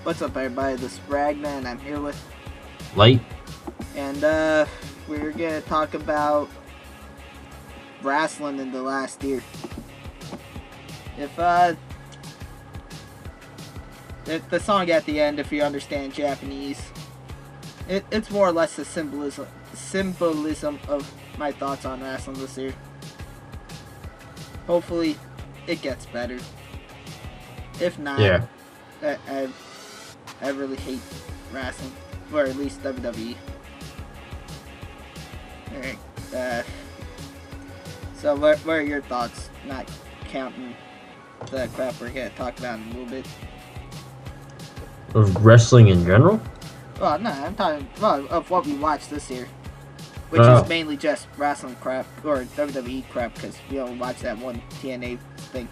What's up, everybody? This is Ragna, and I'm here with, Light. and we're gonna talk about wrestling in the last year. If the song at the end, if you understand Japanese, it's more or less a symbolism of my thoughts on wrestling this year. Hopefully, it gets better. If not, Yeah. I really hate wrestling, or at least WWE. Alright, so what are your thoughts, not counting the crap we're going to talk about in a little bit? Of wrestling in general? Well, no, I'm talking of what we watched this year, which Oh. is mainly just wrestling crap, or WWE crap, because we only watched that one TNA thing.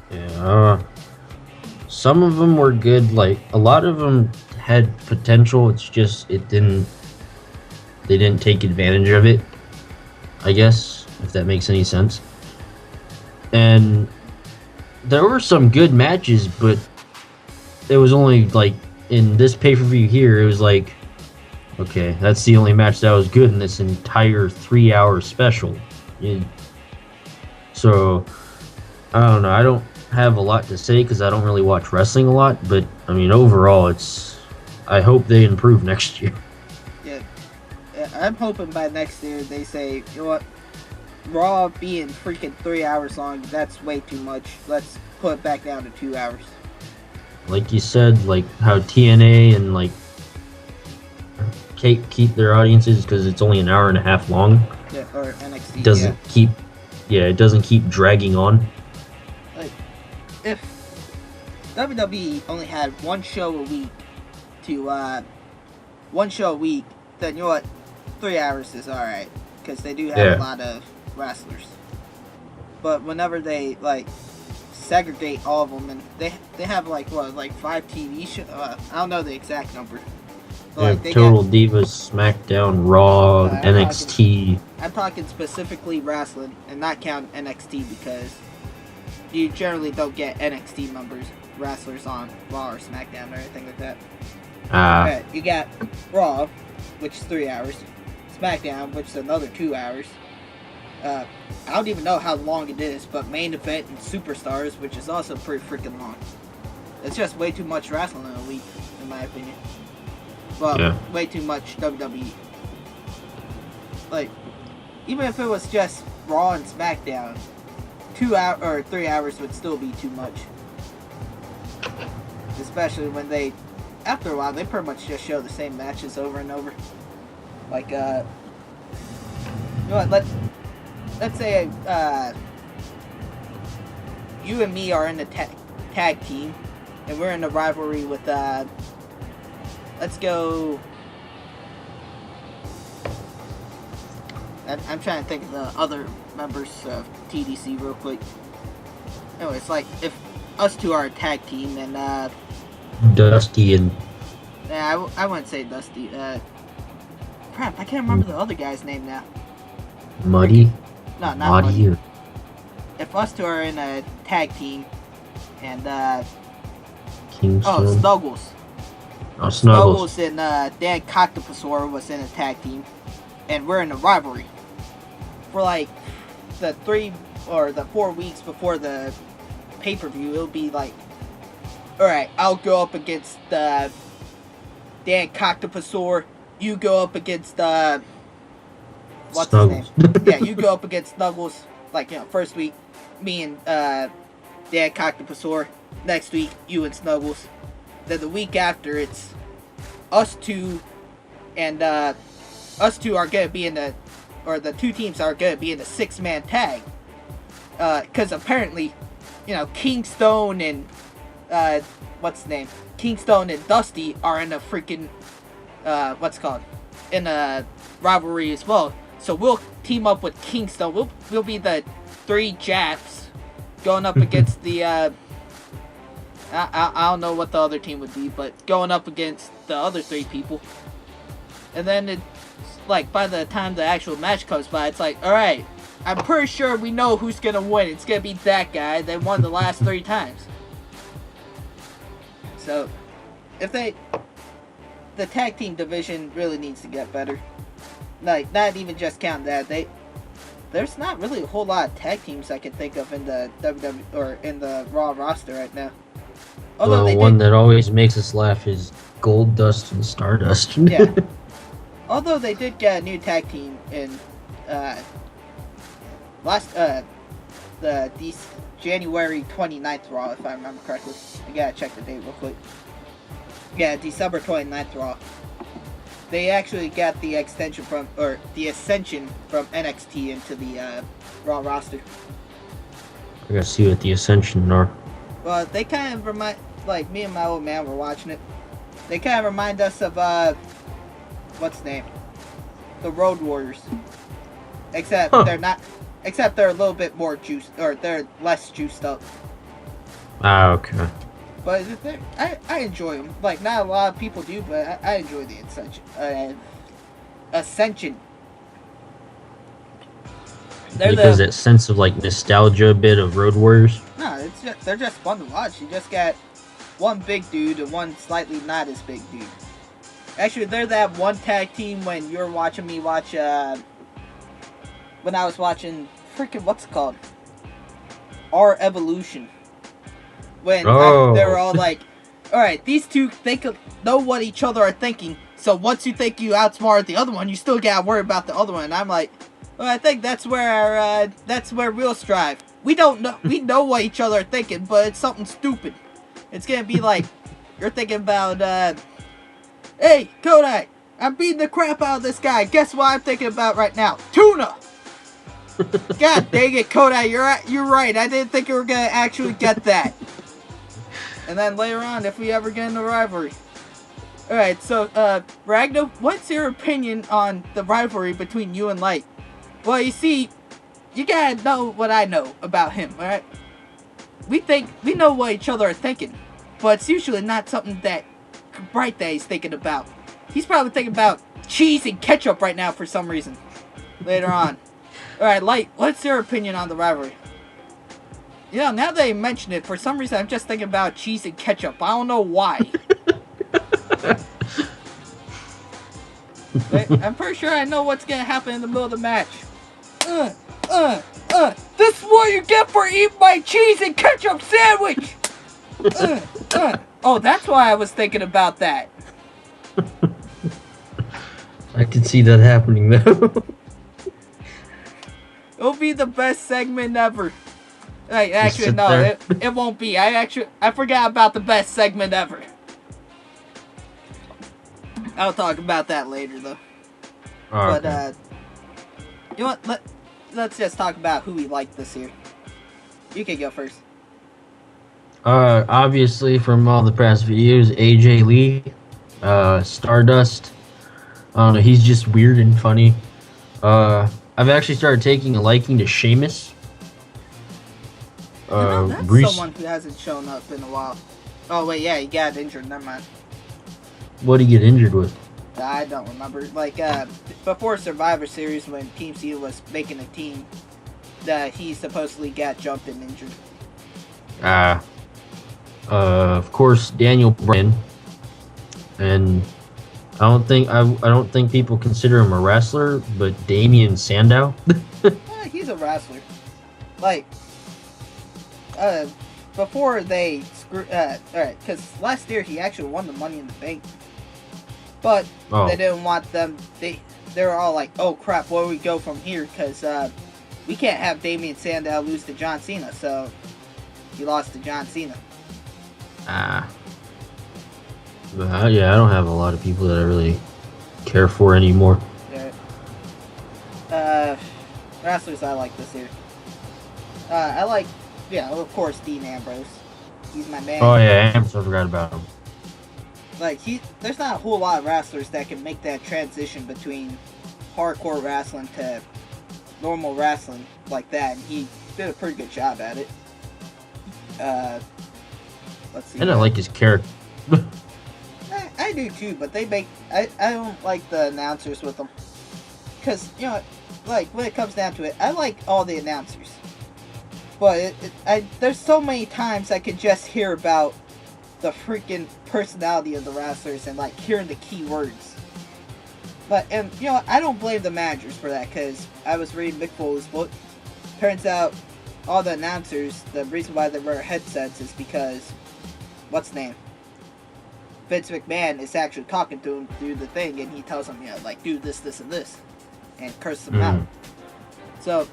Yeah. Some of them were good. Like a lot of them had potential. It's just they didn't take advantage of it. I guess if that makes any sense. And there were some good matches, but it was only like in this pay-per-view here. It was like, okay, that's the only match that was good in this entire 3-hour special. So I don't know. I don't have a lot to say because I don't really watch wrestling a lot. But I mean, overall, I hope they improve next year. Yeah, I'm hoping by next year they say, you know what, Raw being freaking 3 hours long, that's way too much. Let's put it back down to 2 hours. Like you said, like how TNA and like keep their audiences because it's only an hour and a half long. Yeah, or NXT. It doesn't keep dragging on. Like, if WWE only had one show a week then you know what, 3 hours is alright, because they do have a lot of wrestlers. But whenever they like segregate all of them, and they have like 5 TV shows. I don't know the exact number. But Yeah, like they Total Divas, SmackDown, Raw, NXT. I'm talking specifically wrestling and not counting NXT, because you generally don't get NXT wrestlers on Raw or SmackDown or anything like that. Okay, you got Raw, which is 3 hours. SmackDown, which is another 2 hours. I don't even know how long it is, but Main Event and Superstars, which is also pretty freaking long. It's just way too much wrestling in a week, in my opinion. Well, way too much WWE. Like, even if it was just Raw and SmackDown, 2 hours or 3 hours would still be too much. Especially when after a while, they pretty much just show the same matches over and over. Like, you know what, let's say you and me are in a tag team, and we're in a rivalry with, let's go, I'm trying to think of the other members of TDC real quick. Anyway, it's like, if us two are a tag team, and, Dusty and... Yeah, I wouldn't say Dusty, crap, I can't remember the other guy's name now. Muddy? No, not Muddy. Or... If us two are in a tag team, and, Kingston. Snuggles. Snuggles. And, Dan Coctopusor was in a tag team, and we're in a rivalry. For, like, the 3 or the 4 weeks before the pay-per-view, it'll be like, alright, I'll go up against, Dan Coctopusor, you go up against, what's Snuggles. his name? Yeah, you go up against Snuggles. Like, you know, first week, me and, Dan Coctopusor. Next week, you and Snuggles. Then the week after, it's us two, and, us two are gonna be the 2 teams are gonna be in a 6-man tag. Cause apparently, you know, Kingstone and, what's his name? Kingstone and Dusty are in a freaking, in a rivalry as well. So we'll team up with Kingstone. We'll be the 3 Japs going up against the, I don't know what the other team would be, but going up against the other 3 people. And then it's like, by the time the actual match comes by, it's like, alright, I'm pretty sure we know who's gonna win. It's gonna be that guy that won the last 3 times. So, the tag team division really needs to get better. Like, not even just count that, there's not really a whole lot of tag teams I can think of in the WWE or in the Raw roster right now. Although the one that always makes us laugh is Gold Dust and Stardust. Yeah. Although they did get a new tag team in January 29th Raw, if I remember correctly. I gotta check the date real quick. Yeah, December 29th Raw. They actually got the ascension from NXT into the Raw roster. I gotta see what the Ascension are. Well, they kind of remind, like, me and my old man were watching it. They kind of remind us of, what's the name? The Road Warriors. Except they're a little bit more juiced, or they're less juiced up. Ah, okay. But I enjoy them. Like, not a lot of people do, but I enjoy the Ascension. Because that sense of, like, nostalgia a bit of Road Warriors? No, they're just fun to watch. You just got one big dude and one slightly not as big dude. Actually, they're that one tag team when you're watching me watch, when I was watching, freaking, what's it called? Our Evolution. When they were all like, alright, these two know what each other are thinking, so once you think you outsmart the other one, you still gotta worry about the other one. And I'm like, well, I think that's where we'll strive. We know what each other are thinking, but it's something stupid. It's gonna be like, you're thinking about, hey, Kodak, I'm beating the crap out of this guy. Guess what I'm thinking about right now? Tuna! God dang it, Kodak, you're right. I didn't think you were gonna actually get that. And then later on, if we ever get in a rivalry. Alright, so, Ragna, what's your opinion on the rivalry between you and Light? Well, you see, you gotta know what I know about him, alright? We know what each other are thinking, but it's usually not something that he's thinking about. He's probably thinking about cheese and ketchup right now for some reason. Later on. Alright, Light, what's your opinion on the rivalry? You know, now that you mention it, for some reason I'm just thinking about cheese and ketchup. I don't know why. I'm pretty sure I know what's gonna happen in the middle of the match. This is what you get for eating my cheese and ketchup sandwich! Oh, that's why I was thinking about that. I can see that happening, though. It'll be the best segment ever. Actually, no, it won't be. I forgot about the best segment ever. I'll talk about that later, though. Oh, but, okay. You know what? Let's just talk about who we like this year. You can go first. Obviously, from all the past videos, AJ Lee, Stardust. I don't know, he's just weird and funny. I've actually started taking a liking to Sheamus. That's someone who hasn't shown up in a while. Oh, wait, yeah, he got injured. Never mind. What did he get injured with? I don't remember. Like, before Survivor Series, when Team C was making a team, he supposedly got jumped and injured. Of course, Daniel Bryan. And I don't think people consider him a wrestler, but Damian Sandow. He's a wrestler. Like, before they alright, because last year he actually won the Money in the Bank. But they didn't want them, they were all like, oh crap, where do we go from here? Because we can't have Damian Sandow lose to John Cena, so he lost to John Cena. Yeah, I don't have a lot of people that I really care for anymore. Wrestlers I like this year. I like, of course, Dean Ambrose. He's my man. Oh yeah, Ambrose, I forgot about him. Like, there's not a whole lot of wrestlers that can make that transition between hardcore wrestling to normal wrestling like that, and he did a pretty good job at it. Let's see. And I like his character. I do too, but I don't like the announcers with them. Because, you know, like, when it comes down to it, I like all the announcers. But there's so many times I could just hear about the freaking personality of the wrestlers and like hearing the key words. But, and you know, I don't blame the managers for that, because I was reading Mick Foley's book. Turns out all the announcers, the reason why they wear headsets is because, what's his name? Vince McMahon is actually talking to him through the thing, and he tells him, you know, like, do this, this, and this, and curses them out. So,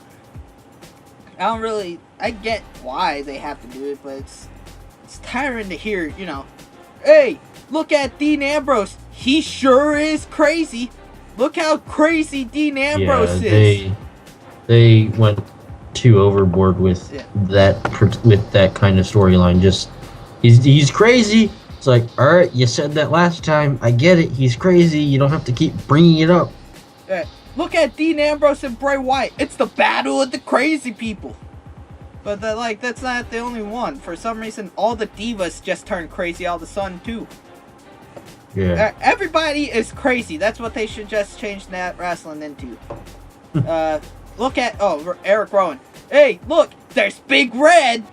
I get why they have to do it, but it's tiring to hear, you know, hey, look at Dean Ambrose. He sure is crazy. Look how crazy Dean Ambrose is. They went too overboard with that kind of storyline. Just he's crazy. It's like, all right, you said that last time. I get it. He's crazy. You don't have to keep bringing it up. Look at Dean Ambrose and Bray Wyatt. It's the battle of the crazy people. But that's not the only one. For some reason, all the divas just turned crazy all of a sudden too. Yeah. Everybody is crazy. That's what they should just change that wrestling into. Look at Eric Rowan. Hey, look, there's Big Red.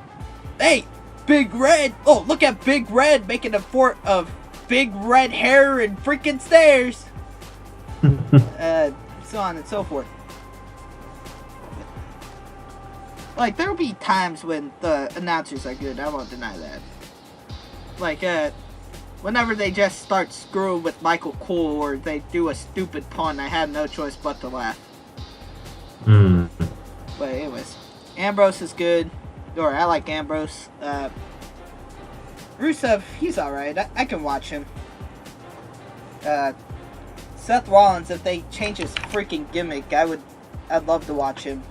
Hey, Big Red. Oh, look at Big Red making a fort of big red hair and freaking stairs. So on and so forth. Like, there'll be times when the announcers are good. I won't deny that. Like, whenever they just start screwing with Michael Cole or they do a stupid pun, I have no choice but to laugh. But anyways, Ambrose is good. Or I like Ambrose. Rusev, he's alright. I can watch him. Seth Rollins, if they change his freaking gimmick, I'd love to watch him.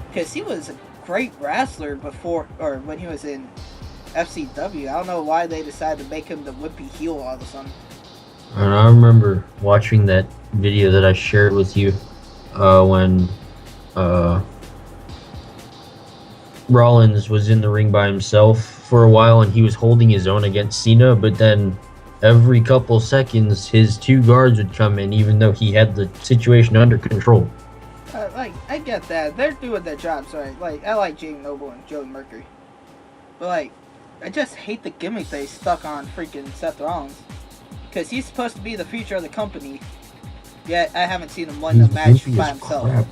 Because he was a great wrestler before, or when he was in FCW. I don't know why they decided to make him the wimpy heel all of a sudden. And I remember watching that video that I shared with you when Rollins was in the ring by himself for a while and he was holding his own against Cena, but then every couple seconds his two guards would come in even though he had the situation under control. I get that. They're doing their jobs right. Like, I like Jay Noble and Joey Mercury. But, like, I just hate the gimmick they stuck on freaking Seth Rollins. Because he's supposed to be the future of the company. Yet, I haven't seen him win a match by himself.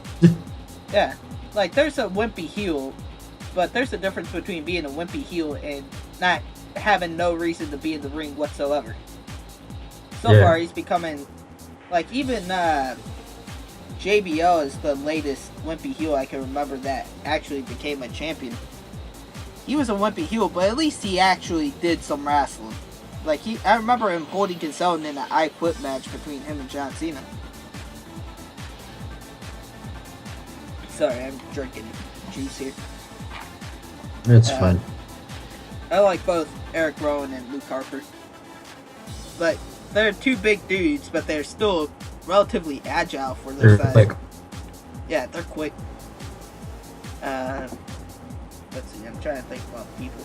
Yeah. Like, there's a wimpy heel. But there's a difference between being a wimpy heel and not having no reason to be in the ring whatsoever. So far, he's becoming... Like, even, JBL is the latest wimpy heel I can remember that actually became a champion. He was a wimpy heel, but at least he actually did some wrestling. Like, I remember him holding his own in an I Quit match between him and John Cena. Sorry, I'm drinking juice here. It's fine. I like both Eric Rowan and Luke Harper. But they're two big dudes, but they're still relatively agile for their size. Quick. Yeah, they're quick. Let's see, I'm trying to think about people.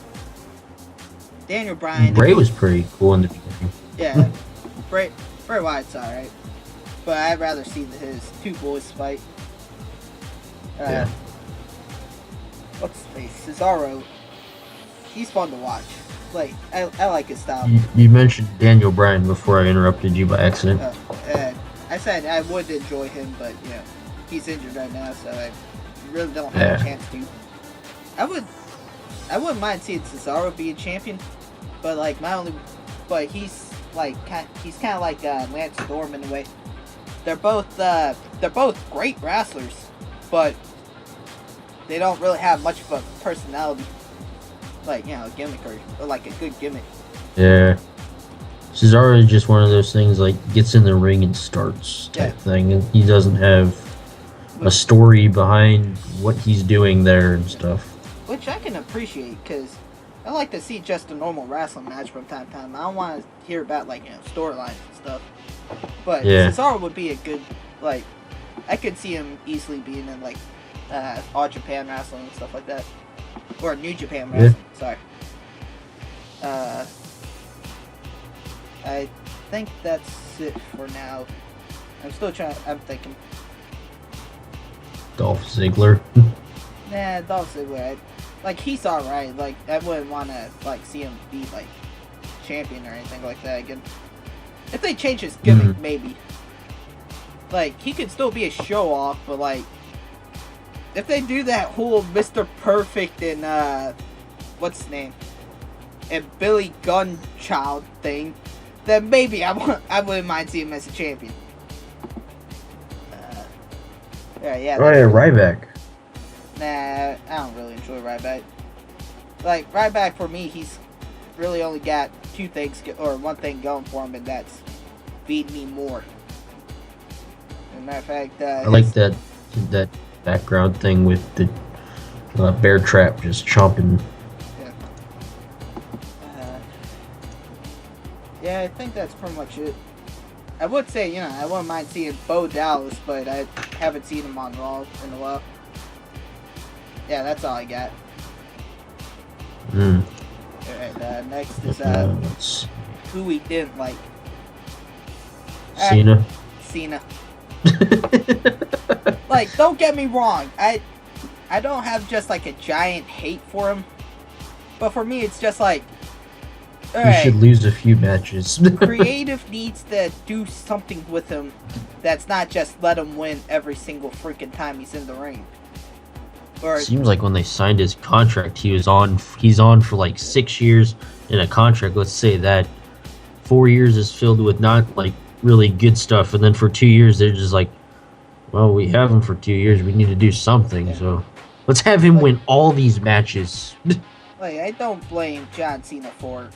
Daniel Bryan. Bray was pretty cool in the beginning. Yeah, Bray Wyatt's alright. But I'd rather see his two boys fight. Yeah. What's his face? Cesaro. He's fun to watch. Like, I like his style. You mentioned Daniel Bryan before I interrupted you by accident. I said I would enjoy him, but you know, he's injured right now, so I really don't have a chance to. I wouldn't mind seeing Cesaro be a champion, but like he's kind of like Lance Storm in a way. They're both great wrestlers, but they don't really have much of a personality, like, you know, a gimmick or like a good gimmick. Yeah. Cesaro is just one of those things, like, gets in the ring and starts type thing. And he doesn't have a story behind what he's doing there and stuff. Which I can appreciate, because I like to see just a normal wrestling match from time to time. I don't want to hear about, like, you know, storylines and stuff. But Cesaro would be a good, like, I could see him easily being in, like, All Japan Wrestling and stuff like that. Or New Japan Wrestling, sorry. I think that's it for now. I'm thinking. Dolph Ziggler. Nah, Dolph Ziggler. Like, he's alright. Like, I wouldn't want to, like, see him be, like, champion or anything like that again. If they change his gimmick, maybe. Like, he could still be a show-off, but, like, if they do that whole Mr. Perfect and, what's his name? And Billy Gunchild thing, then maybe I wouldn't mind seeing him as a champion. Yeah. Ryback. Nah, I don't really enjoy Ryback. Like, Ryback, for me, he's really only got one thing going for him, and that's feed me more. As a matter of fact, I like that background thing with the bear trap just chomping. Yeah, I think that's pretty much it. I would say, I wouldn't mind seeing Bo Dallas, but I haven't seen him on Raw in a while. Yeah, that's all I got. Alright, next is who we didn't like. Cena. Like, don't get me wrong. I don't have just like a giant hate for him. But for me, it's just like, he should lose a few matches. Creative needs to do something with him that's not just let him win every single freaking time he's in the ring. Seems like when they signed his contract, he's on for like 6 years in a contract. Let's say that 4 years is filled with not like really good stuff, and then for 2 years they're just like, well, we have him for 2 years, we need to do something, so let's have him win all these matches. Like, I don't blame John Cena for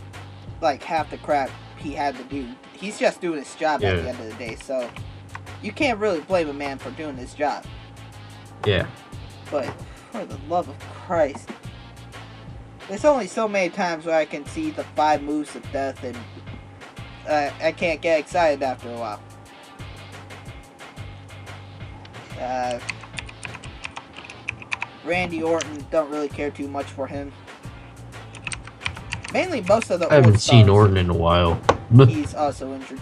like half the crap he had to do. He's just doing his job at the end of the day, so you can't really blame a man for doing his job. Yeah. But for the love of Christ, there's only so many times where I can see the 5 moves of death, and I can't get excited after a while. Randy Orton, don't really care too much for him. Mainly most of the I haven't seen Orton in a while. He's also injured.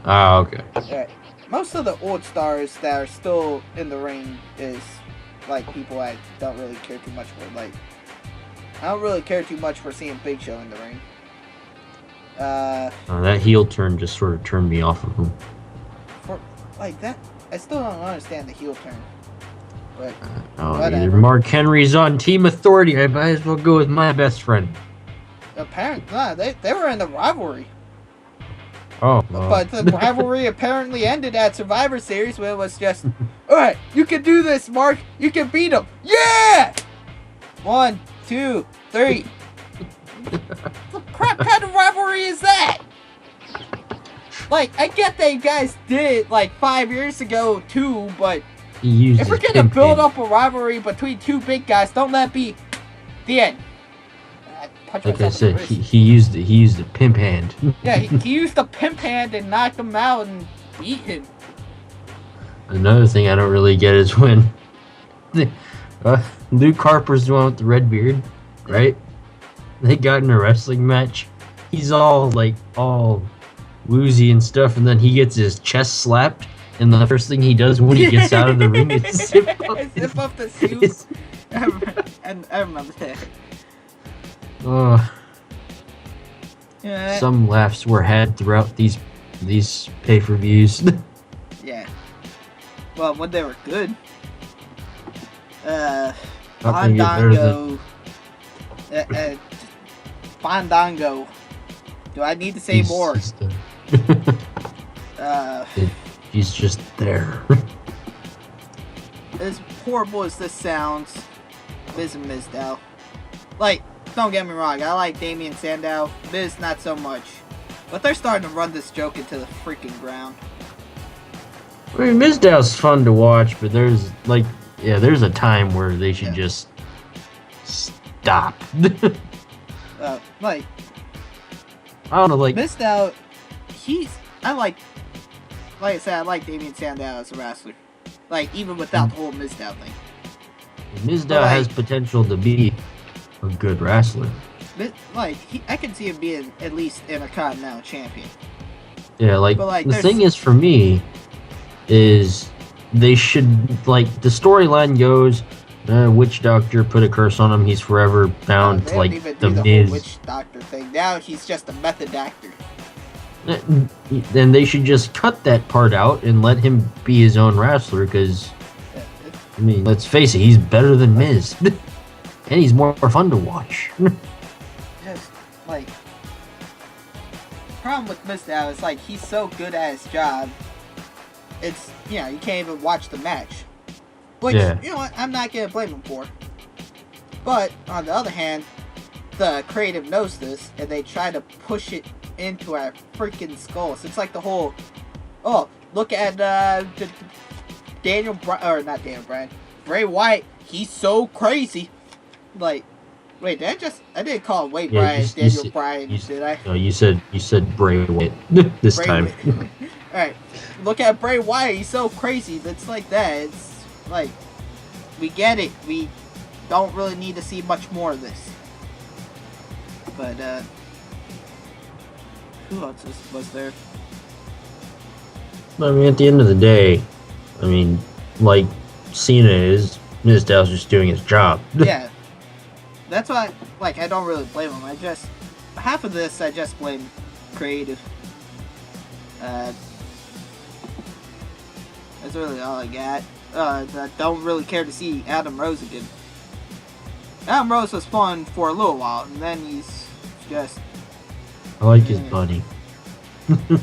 Ah, okay. Right. Most of the old stars that are still in the ring is like people I don't really care too much for. Like, I don't really care too much for seeing Big Show in the ring. That heel turn just sort of turned me off of him. For like that, I still don't understand the heel turn. But either Mark Henry's on Team Authority. I might as well go with my best friend. Apparently, they were in the rivalry. Oh, well. But the rivalry apparently ended at Survivor Series, where it was just, alright, you can do this, Mark. You can beat him. Yeah! 1, 2, 3. What crap kind of rivalry is that? Like, I get that you guys did like 5 years ago too, but if we're gonna build up a rivalry between two big guys, don't let it be the end. Like I said, he used the pimp hand. Yeah, he used the pimp hand and knocked him out and beat him. Another thing I don't really get is when Luke Harper's the one with the red beard, right? They got in a wrestling match. He's all woozy and stuff, and then he gets his chest slapped, and the first thing he does when he gets out of the ring is zip up the suit. I remember that. Some laughs were had throughout these pay-per-views. Yeah. Well, when they were good. Fandango. Do I need to say more? He's just there. As horrible as this sounds, Miz and Mizdow. Like, don't get me wrong, I like Damien Sandow. Miz, not so much. But they're starting to run this joke into the freaking ground. I mean, Mizdow's fun to watch, but there's a time where they should just stop. Like, I don't know, like Mizdow, like I said, I like Damien Sandow as a wrestler. Like, even without the whole Mizdow thing. Mizdow has potential to be a good wrestler. Like, I can see him being at least Intercontinental Champion. Yeah, like the thing is, for me, is they should, like, the storyline goes, Witch Doctor put a curse on him. He's forever bound to, like, even the do the Miz. whole witch doctor thing. Now he's just a method actor. Then they should just cut that part out and let him be his own wrestler, because, I mean, let's face it, he's better than Miz. And he's more fun to watch. Just, like, the problem with Miz now is, like, he's so good at his job, it's, you know, you can't even watch the match. Which, you know what, I'm not going to blame him for. But, on the other hand, the creative knows this, and they try to push it into our freaking skulls. It's like the whole, oh, look at Daniel Bryan, or not Daniel Bryan, Bray Wyatt, he's so crazy. Like, wait, I didn't call him Wade Bryan, Daniel Bryan, did I? No, you said Bray Wyatt this Bray time. Alright, look at Bray Wyatt, he's so crazy. It's like that. It's like, we get it. We don't really need to see much more of this. But, who else was there? I mean, at the end of the day, I mean, like Cena is, Miz Dow's just doing his job. Yeah. That's why, like, I don't really blame him. Half of this, I just blame creative. That's really all I got. I don't really care to see Adam Rose again. Adam Rose was fun for a little while, and then he's just... I like his buddy. It's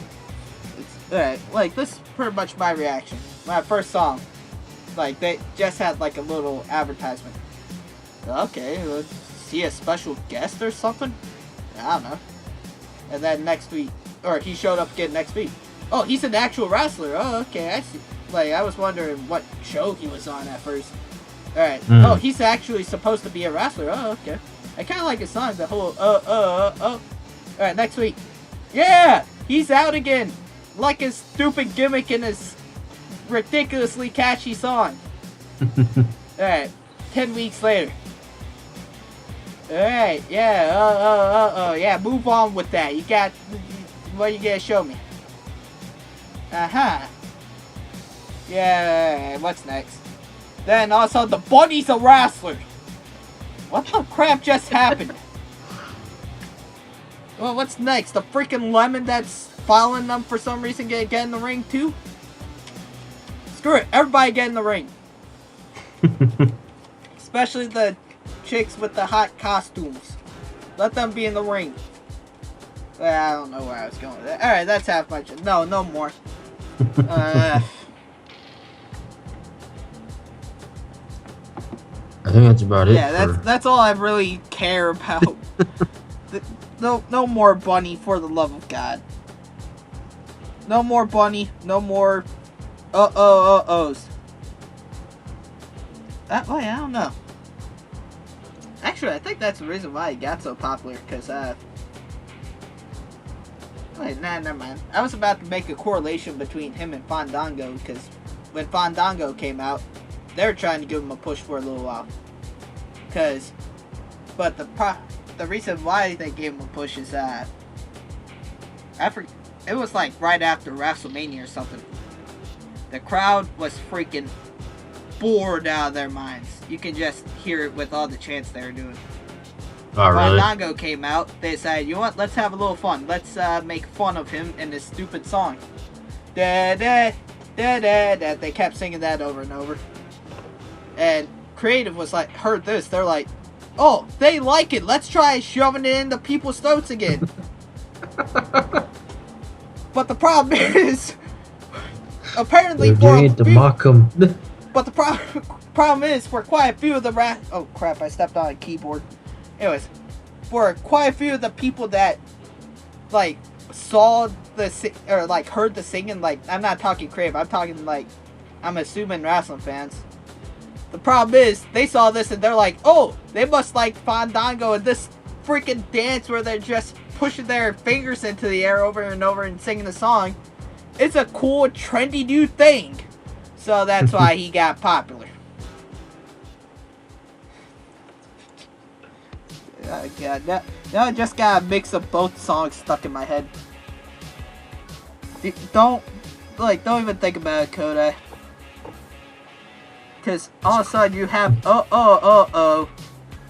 alright. Like, this is pretty much my reaction. My first song. Like, they just had, like, a little advertisement. Okay, let's see a special guest or something? I don't know. And then next week, or he showed up again next week. Oh, he's an actual wrestler. Oh, okay, I see. Like, I was wondering what show he was on at first. Alright. Oh, he's actually supposed to be a wrestler. Oh, okay. I kind of like his song, the whole, Alright, next week. Yeah! He's out again! Like his stupid gimmick in his ridiculously catchy song. Alright, 10 weeks later. Alright, yeah, yeah, move on with that. You got, what are you gonna show me? Uh-huh. Yeah, what's next? Then also, the bunny's a wrestler! What the crap just happened? Well, what's next? The freaking lemon that's following them for some reason get in the ring too? Screw it, everybody get in the ring. Especially the chicks with the hot costumes. Let them be in the ring. Well, I don't know where I was going with that. Alright, that's half my... No more. I think that's about it. Yeah, that's all I really care about. No more bunny, for the love of God. No more bunny. No more ohs. Wait, I don't know. Actually, I think that's the reason why he got so popular, because, wait, never mind. I was about to make a correlation between him and Fandango, because when Fandango came out, they were trying to give him a push for a little while. But the reason why they gave him a push is, it was like right after WrestleMania or something. The crowd was freaking bored out of their minds. You can just hear it with all the chants they were doing. Oh, really? Fandango came out, they decided, you know what, let's have a little fun. Let's make fun of him in this stupid song. Da da da da da. They kept singing that over and over. And creative was like, heard this, they're like, oh, they like it, let's try shoving it into people's throats again. But the problem is, apparently mock them. But the problem is, for quite a few of the oh crap, I stepped on a keyboard. Anyways, for quite a few of the people that, like, saw or like heard the singing, like, I'm not talking creative, I'm talking, like, I'm assuming wrestling fans. The problem is, they saw this and they're like, oh, they must like Fandango and this freaking dance where they're just pushing their fingers into the air over and over and singing the song. It's a cool, trendy new thing. So that's why he got popular. God, now I just got a mix of both songs stuck in my head. Don't even think about it, Koda. Because all of a sudden you have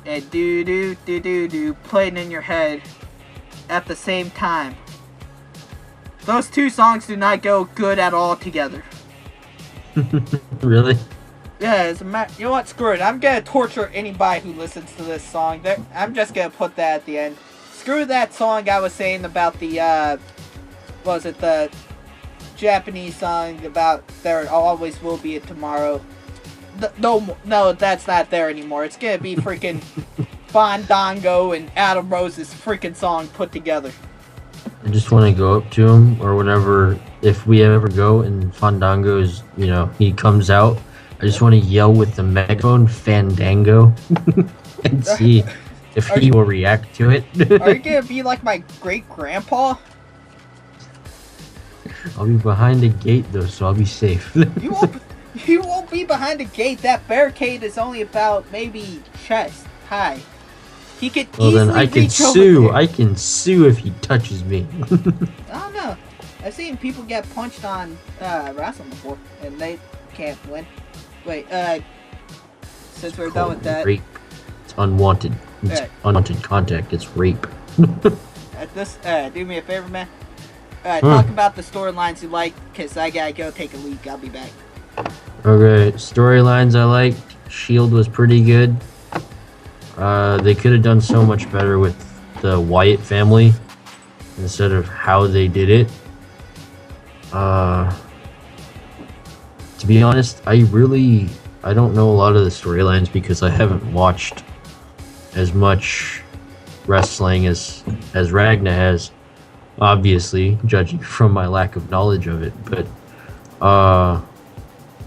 and do playing in your head at the same time. Those two songs do not go good at all together. Really? Yeah, you know what? Screw it. I'm gonna torture anybody who listens to this song. I'm just gonna put that at the end. Screw that song I was saying about the, was it the Japanese song about there always will be a tomorrow. No, that's not there anymore. It's gonna be freaking Fandango and Adam Rose's freaking song put together. I just want to go up to him, or whenever, if we ever go and Fandango's, he comes out, I just want to yell with the megaphone, Fandango, and see if he will react to it. Are you gonna be like my great-grandpa? I'll be behind a gate, though, so I'll be safe. You won't be behind a gate. That barricade is only about maybe chest high. He could easily then I can sue. I can sue if he touches me. I don't know. I've seen people get punched on wrestling before, and they can't win. Wait, since we're done with that, rape. It's unwanted. It's unwanted contact. It's rape. Do me a favor, man. Talk about the storylines you like, cause I gotta go take a leak. I'll be back. Okay, storylines I liked. Shield was pretty good. They could have done so much better with the Wyatt family instead of how they did it. To be honest, I don't know a lot of the storylines because I haven't watched as much wrestling as Ragna has, obviously, judging from my lack of knowledge of it. But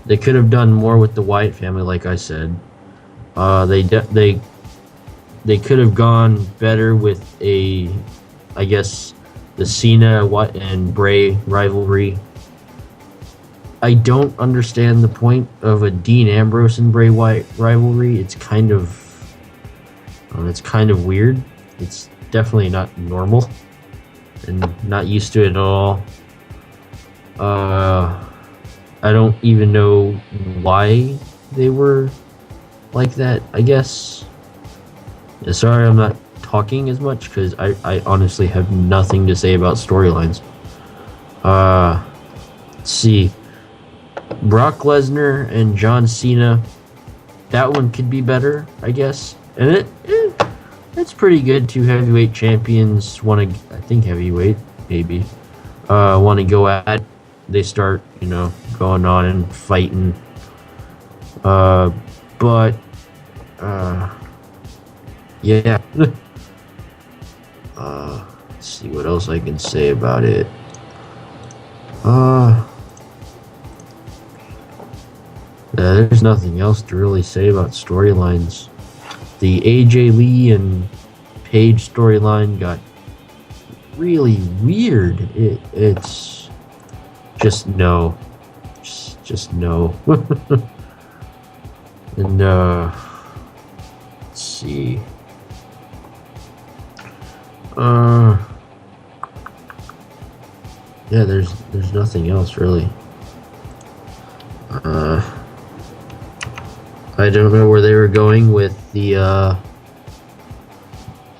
they could have done more with the Wyatt family, like I said. They could have gone better with the Cena and Bray rivalry. I don't understand the point of a Dean Ambrose and Bray Wyatt rivalry. It's kind of weird. It's definitely not normal and not used to it at all. I don't even know why they were like that, I guess. Sorry I'm not talking as much because I honestly have nothing to say about storylines. Let's see. Brock Lesnar and John Cena. That one could be better, I guess. And it's pretty good. Two heavyweight champions want to, I think heavyweight, maybe, want to go at it. They start, going on and fighting. But yeah. Let's see what else I can say about it. There's nothing else to really say about storylines. The AJ Lee and Paige storyline got really weird. It's just no. Just no. And let's see. Yeah, there's nothing else really. I don't know where they were going with the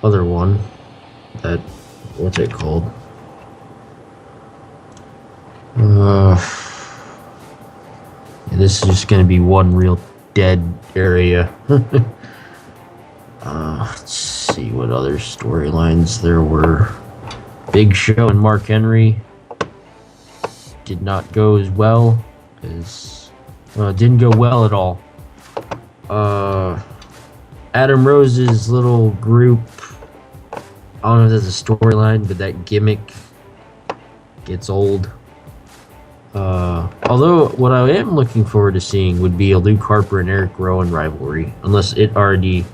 other one. What's it called? This is just gonna be one real dead area. Let's see what other storylines there were. Big Show and Mark Henry did not go as well as didn't go well at all. Adam Rose's little group, I don't know if that's a storyline, but that gimmick gets old. Although what I am looking forward to seeing would be a Luke Harper and Eric Rowan rivalry, unless it already,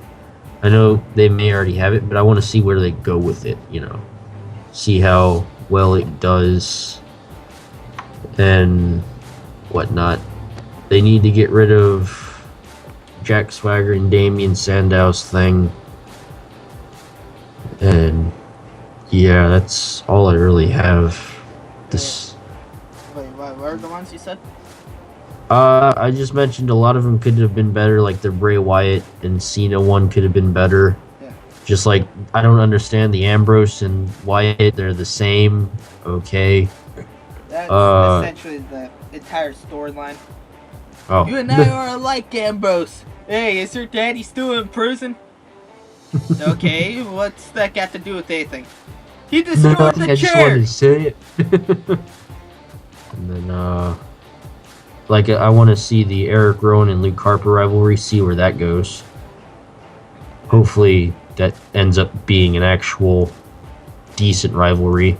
I know they may already have it, but I want to see where they go with it, see how well it does and whatnot. They need to get rid of Jack Swagger and Damian Sandow's thing. And yeah, that's all I really have. Wait, what were the ones you said? I just mentioned a lot of them could have been better, like the Bray Wyatt and Cena one could have been better. Yeah. Just like I don't understand the Ambrose and Wyatt; they're the same. Okay. That's essentially the entire storyline. Oh. You and I are alike, Ambrose. Hey, is your daddy still in prison? Okay, what's that got to do with anything? He destroyed the chair! I just wanted to say it. And then, like, I want to see the Eric Rowan and Luke Harper rivalry, see where that goes. Hopefully, that ends up being an actual decent rivalry.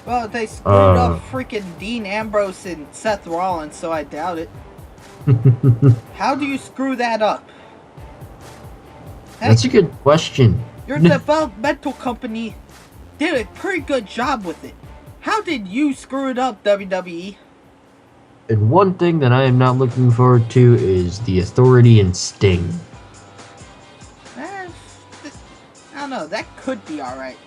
Well, they screwed up freaking Dean Ambrose and Seth Rollins, so I doubt it. How do you screw that up? That's a good question. Your developmental company did a pretty good job with it. How did you screw it up, WWE? And one thing that I am not looking forward to is the Authority and Sting. I don't know, that could be alright.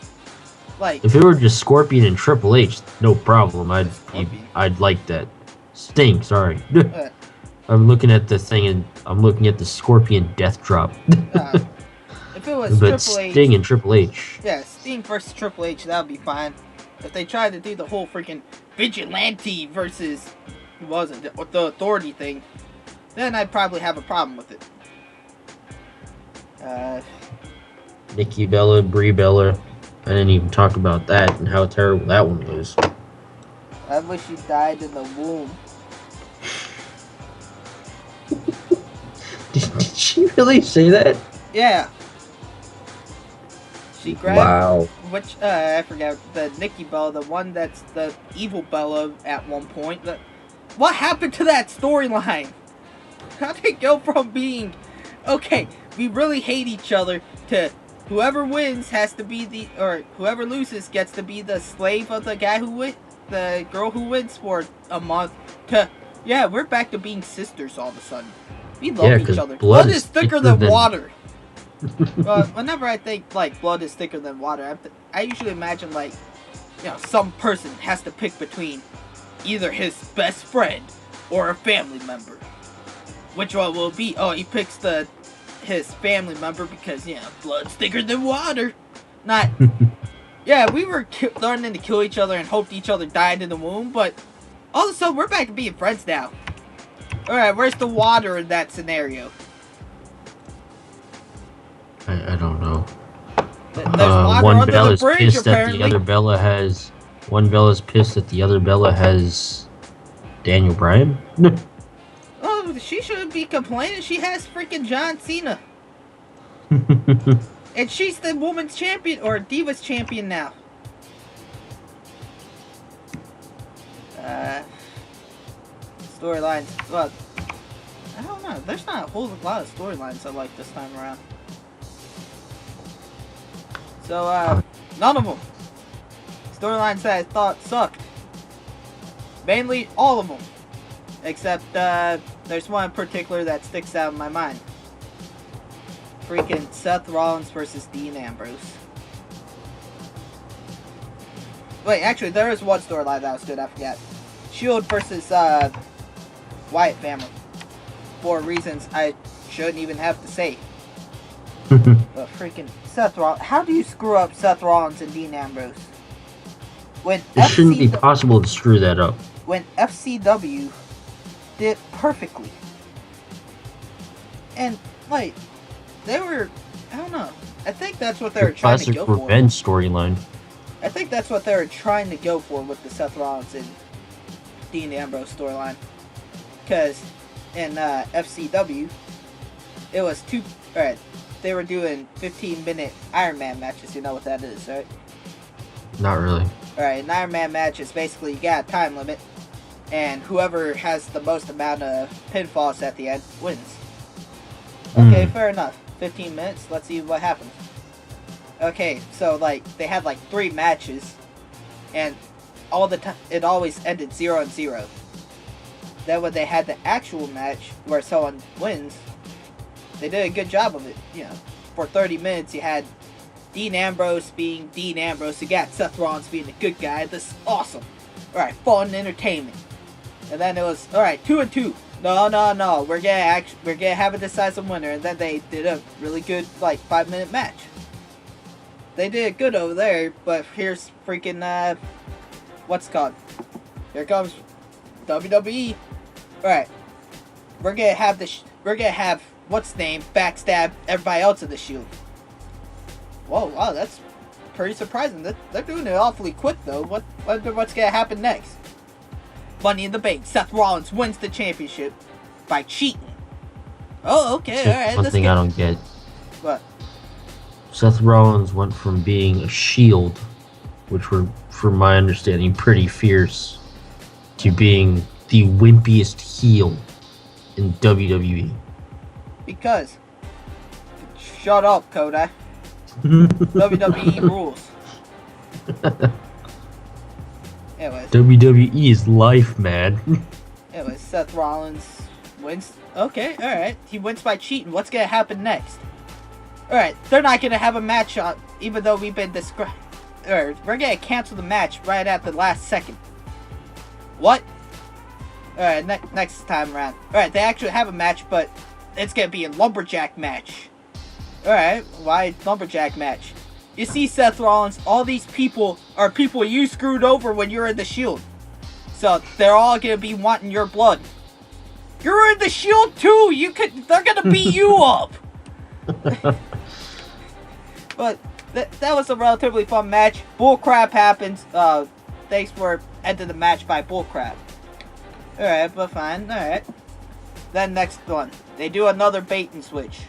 Like, if it were just Scorpion and Triple H, no problem. I'd like that. Sting, sorry. I'm looking at the thing and I'm looking at the Scorpion death drop. If it was but Triple H, Sting and Triple H. Yeah, Sting versus Triple H, that would be fine. If they tried to do the whole freaking vigilante versus who was it, the Authority thing, then I'd probably have a problem with it. Nikki Bella, Brie Bella. I didn't even talk about that and how terrible that one was. I wish you died in the womb. Did she really say that? Yeah. She grabbed... Wow. Which, I forgot, the Nikki Bella, the one that's the evil Bella at one point. What happened to that storyline? How did it go from being, okay, we really hate each other, to whoever wins has to be or whoever loses gets to be the slave of the guy who the girl who wins for a month, to, yeah, we're back to being sisters all of a sudden. We love each other. Blood is thicker than water. Whenever I think, like, blood is thicker than water, I usually imagine, like, you know, some person has to pick between either his best friend or a family member. Which one will it be? Oh, he picks his family member because, yeah, blood's thicker than water. Not, yeah, we were learning to kill each other and hoped each other died in the womb, but all of a sudden we're back to being friends now. Alright, where's the water in that scenario? I don't know. There's water one under Bella's the bridge, pissed apparently. that the other Bella has. One Bella's pissed that the other Bella has Daniel Bryan. Oh, she shouldn't be complaining. She has freaking John Cena. And she's the women's champion, or Divas champion now. Storylines. Well, I don't know. There's not a whole lot of storylines I like this time around. So, none of them. Storylines that I thought sucked. Mainly all of them. Except, there's one in particular that sticks out in my mind. Freaking Seth Rollins versus Dean Ambrose. Wait, actually, there is one storyline that was good, I forgot. Shield versus, Wyatt family. For reasons I shouldn't even have to say. But freaking Seth Rollins. How do you screw up Seth Rollins and Dean Ambrose? When it shouldn't be possible to screw that up. When FCW did perfectly. And, like, they were, I don't know. I think that's what they were trying to go for. Classic revenge storyline. I think that's what they were trying to go for with the Seth Rollins and Dean Ambrose storyline. Because in FCW, it was they were doing 15-minute Iron Man matches. You know what that is, right? Not really. Alright, an Iron Man match is basically you got a time limit, and whoever has the most amount of pinfalls at the end wins. Okay, fair enough. 15 minutes, let's see what happens. Okay, so like they had like 3 matches, and all the time it always ended 0-0. Then when they had the actual match where someone wins, they did a good job of it. You know, for 30 minutes you had Dean Ambrose being Dean Ambrose. You got Seth Rollins being the good guy. This is awesome. Alright, fun entertainment. And then it was, alright, 2-2. No. We're gonna have a decisive winner, and then they did a really good 5-minute match. They did good over there, but here's freaking what's it called? Here comes WWE. All right, we're gonna have what's name backstab everybody else in the Shield. Whoa, wow, that's pretty surprising. They're doing it awfully quick though. What's gonna happen next? Money in the Bank. Seth Rollins wins the championship by cheating. Oh, okay, So alright. one thing I don't get. What? Seth Rollins went from being a Shield, which were, from my understanding, pretty fierce, to being the wimpiest heel in WWE. Because. Shut up, Koda. WWE rules. Anyways. WWE is life, man. Anyways, Seth Rollins wins. Okay, alright. He wins by cheating. What's gonna happen next? Alright, they're not gonna have a match on, even though we've been we're gonna cancel the match right at the last second. What? Alright, next time around. Alright, they actually have a match, but it's gonna be a lumberjack match. Alright, why lumberjack match? You see, Seth Rollins, all these people are people you screwed over when you were in the Shield. So they're all gonna be wanting your blood. You're in the Shield too. They're gonna beat you up. But that was a relatively fun match. Bullcrap happens. Thanks for ending the match by bullcrap. Alright, but fine. Alright. Then next one. They do another bait and switch.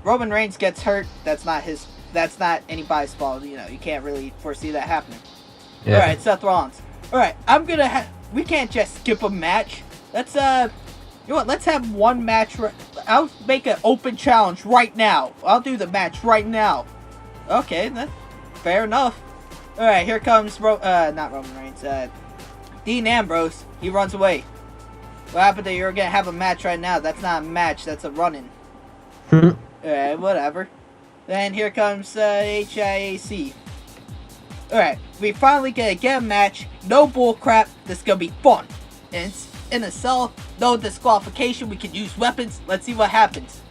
Roman Reigns gets hurt. That's not anybody's fault. You know, you can't really foresee that happening. Yeah. Alright, Seth Rollins. Alright, we can't just skip a match. Let's you know what, let's have one match. I'll make an open challenge right now. I'll do the match right now. Okay, that's fair enough. Alright, here comes not Roman Reigns, Dean Ambrose. He runs away. What happened to you're gonna have a match right now? That's not a match, that's a run-in. Alright, whatever. Then here comes HIAC. Alright, we finally get a match. No bullcrap. This is gonna be fun. And it's in a cell. No disqualification. We can use weapons. Let's see what happens.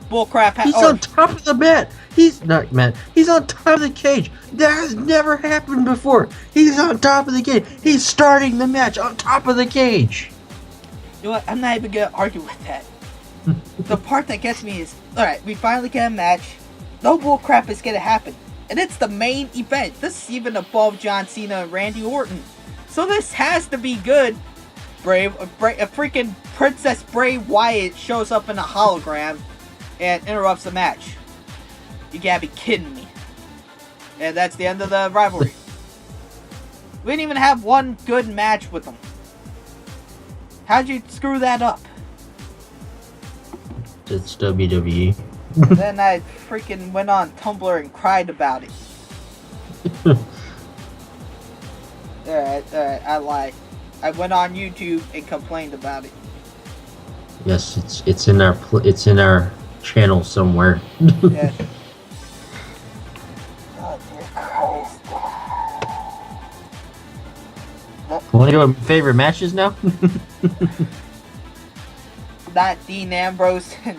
Bullcrap. He's on top of the mat. He's not mat. He's on top of the cage. That has never happened before. He's on top of the cage. He's starting the match on top of the cage. You know what? I'm not even gonna argue with that. The part that gets me is, alright, we finally get a match. No bullcrap is gonna happen. And it's the main event. This is even above John Cena and Randy Orton. So this has to be good. A freaking Princess Bray Wyatt shows up in a hologram and interrupts the match. You gotta be kidding me. And that's the end of the rivalry. We didn't even have one good match with them. How'd you screw that up? It's WWE. Then I freaking went on Tumblr and cried about it. Alright, I lied. I went on YouTube and complained about it. Yes, it's in our channel somewhere. Yeah. Oh dear Christ. Want to go with favorite matches now? Not Dean Ambrose and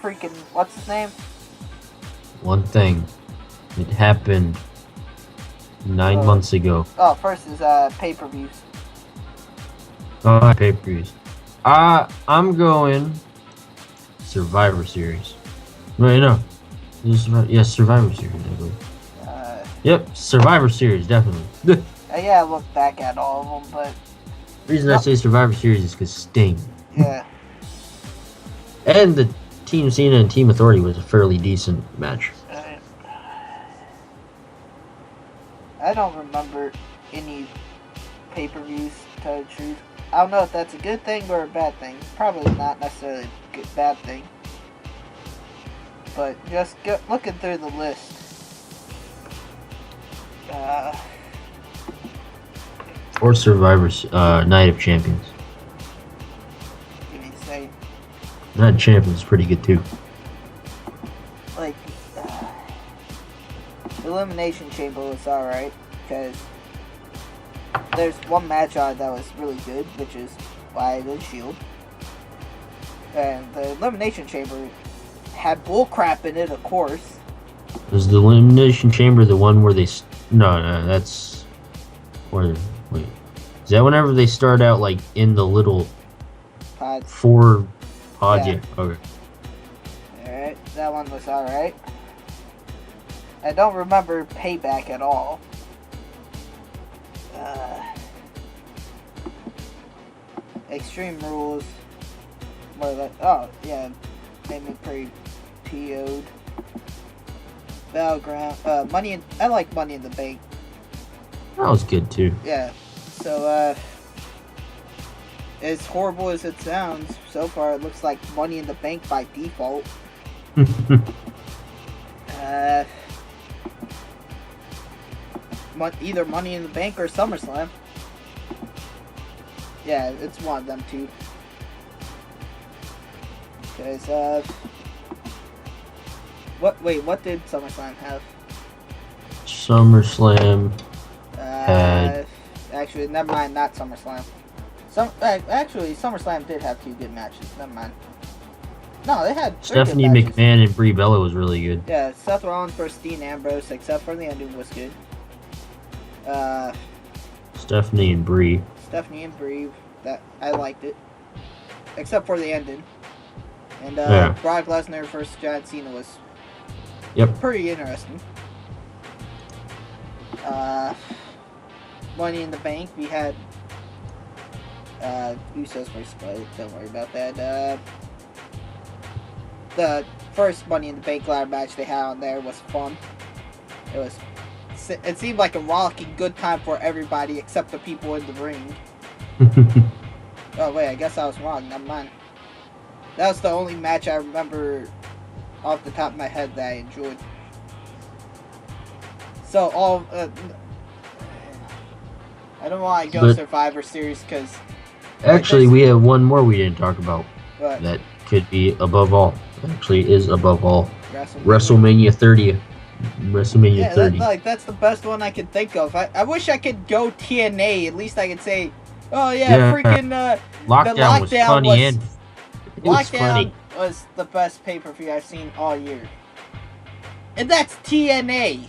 freaking what's his name? One thing. It happened 9 months ago. Oh, first is pay-per-views. Oh, pay-per-views. I'm going Survivor Series. Wait, no. Yes, Survivor Series, I believe. Yep, Survivor Series, definitely. Yeah, I looked back at all of them, but... The reason I say Survivor Series is because Sting. Yeah. And the Team Cena and Team Authority was a fairly decent match. I don't remember any pay-per-views, to tell you the truth. I don't know if that's a good thing or a bad thing. Probably not necessarily a good, bad thing. But just looking through the list. Or Survivor's Night of Champions. You mean say? Night of Champions is pretty good too. Like, Elimination Chamber was alright, because there's one match on it that was really good, which is Wyatt and Shield. And the Elimination Chamber had bullcrap in it, of course. Is the Elimination Chamber the one where they... No, that's... Wait. Is that whenever they start out, like, in the little... Pods. 4 pods? Yeah. Okay. Alright, that one was alright. I don't remember Payback at all. Extreme Rules. Oh, yeah. Made me pretty PO'd. Battleground. I like Money in the Bank. That was good, too. Yeah. So, as horrible as it sounds, so far it looks like Money in the Bank by default. Either Money in the Bank or SummerSlam. Yeah, it's one of them two. Because, what did SummerSlam have? SummerSlam had... Actually, never mind, not SummerSlam. Actually, SummerSlam did have 2 good matches. Never mind. No, they had 3 Stephanie good matches. McMahon and Brie Bella was really good. Yeah, Seth Rollins versus Dean Ambrose, except for the ending, was good. Stephanie and Brie, that I liked it, except for the ending. And Brock Lesnar versus John Cena was pretty interesting. Money in the Bank, we had Usos versus Blade. Don't worry about that. The first Money in the Bank ladder match they had on there was fun. It seemed like a rollicking good time for everybody except the people in the ring. Oh wait, I guess I was wrong. Never mind. That was the only match I remember off the top of my head that I enjoyed. So I don't want to go Survivor Series because... Actually, we have one more we didn't talk about. What? That could be above all. Actually is above all. WrestleMania 30. WrestleMania 30. That's the best one I could think of. I wish I could go TNA. At least I could say, oh yeah. Freaking Lockdown was funny and it was funny. Was the best pay-per-view I've seen all year. And that's TNA.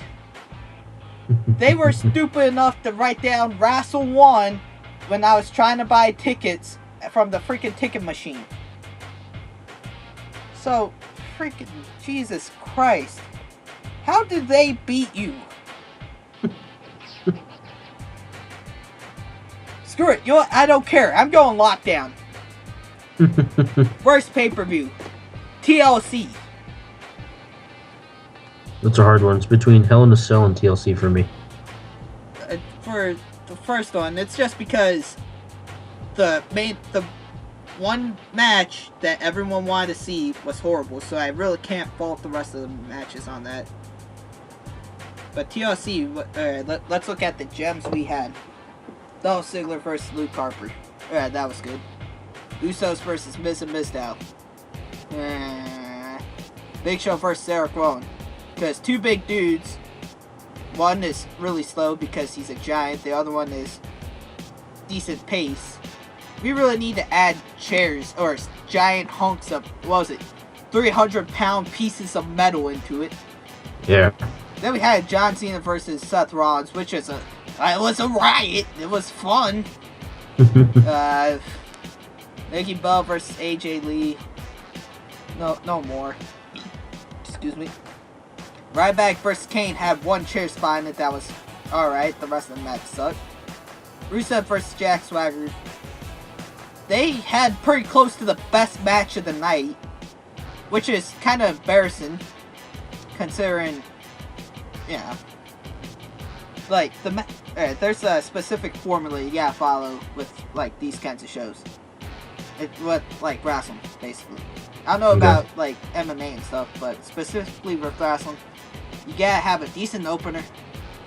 They were stupid enough to write down Wrestle 1 when I was trying to buy tickets from the freaking ticket machine. So, freaking Jesus Christ. How did they beat you? Screw it. You know what? I don't care. I'm going Lockdown. Worst pay-per-view. TLC. That's a hard one. It's between Hell in a Cell and TLC for me. For the first one, it's just because the one match that everyone wanted to see was horrible, so I really can't fault the rest of the matches on that. But TLC, let's look at the gems we had. Dolph Ziggler versus Luke Harper. Yeah, that was good. Usos versus Miz and Mizdow. Big Show versus Eric Rowan. Because 2 big dudes. One is really slow because he's a giant. The other one is decent pace. We really need to add chairs or giant hunks of, 300-pound pieces of metal into it. Yeah. Then we had John Cena versus Seth Rollins, which is it was a riot. It was fun. Nikki Bella versus AJ Lee. No more. Excuse me. Ryback versus Kane had 1 chair spot in it that was alright. The rest of the match sucked. Rusev versus Jack Swagger. They had pretty close to the best match of the night, which is kind of embarrassing, considering, like there's a specific formula you gotta follow with like these kinds of shows. Like wrestling, basically. I don't know about like MMA and stuff, but specifically with wrestling, you gotta have a decent opener,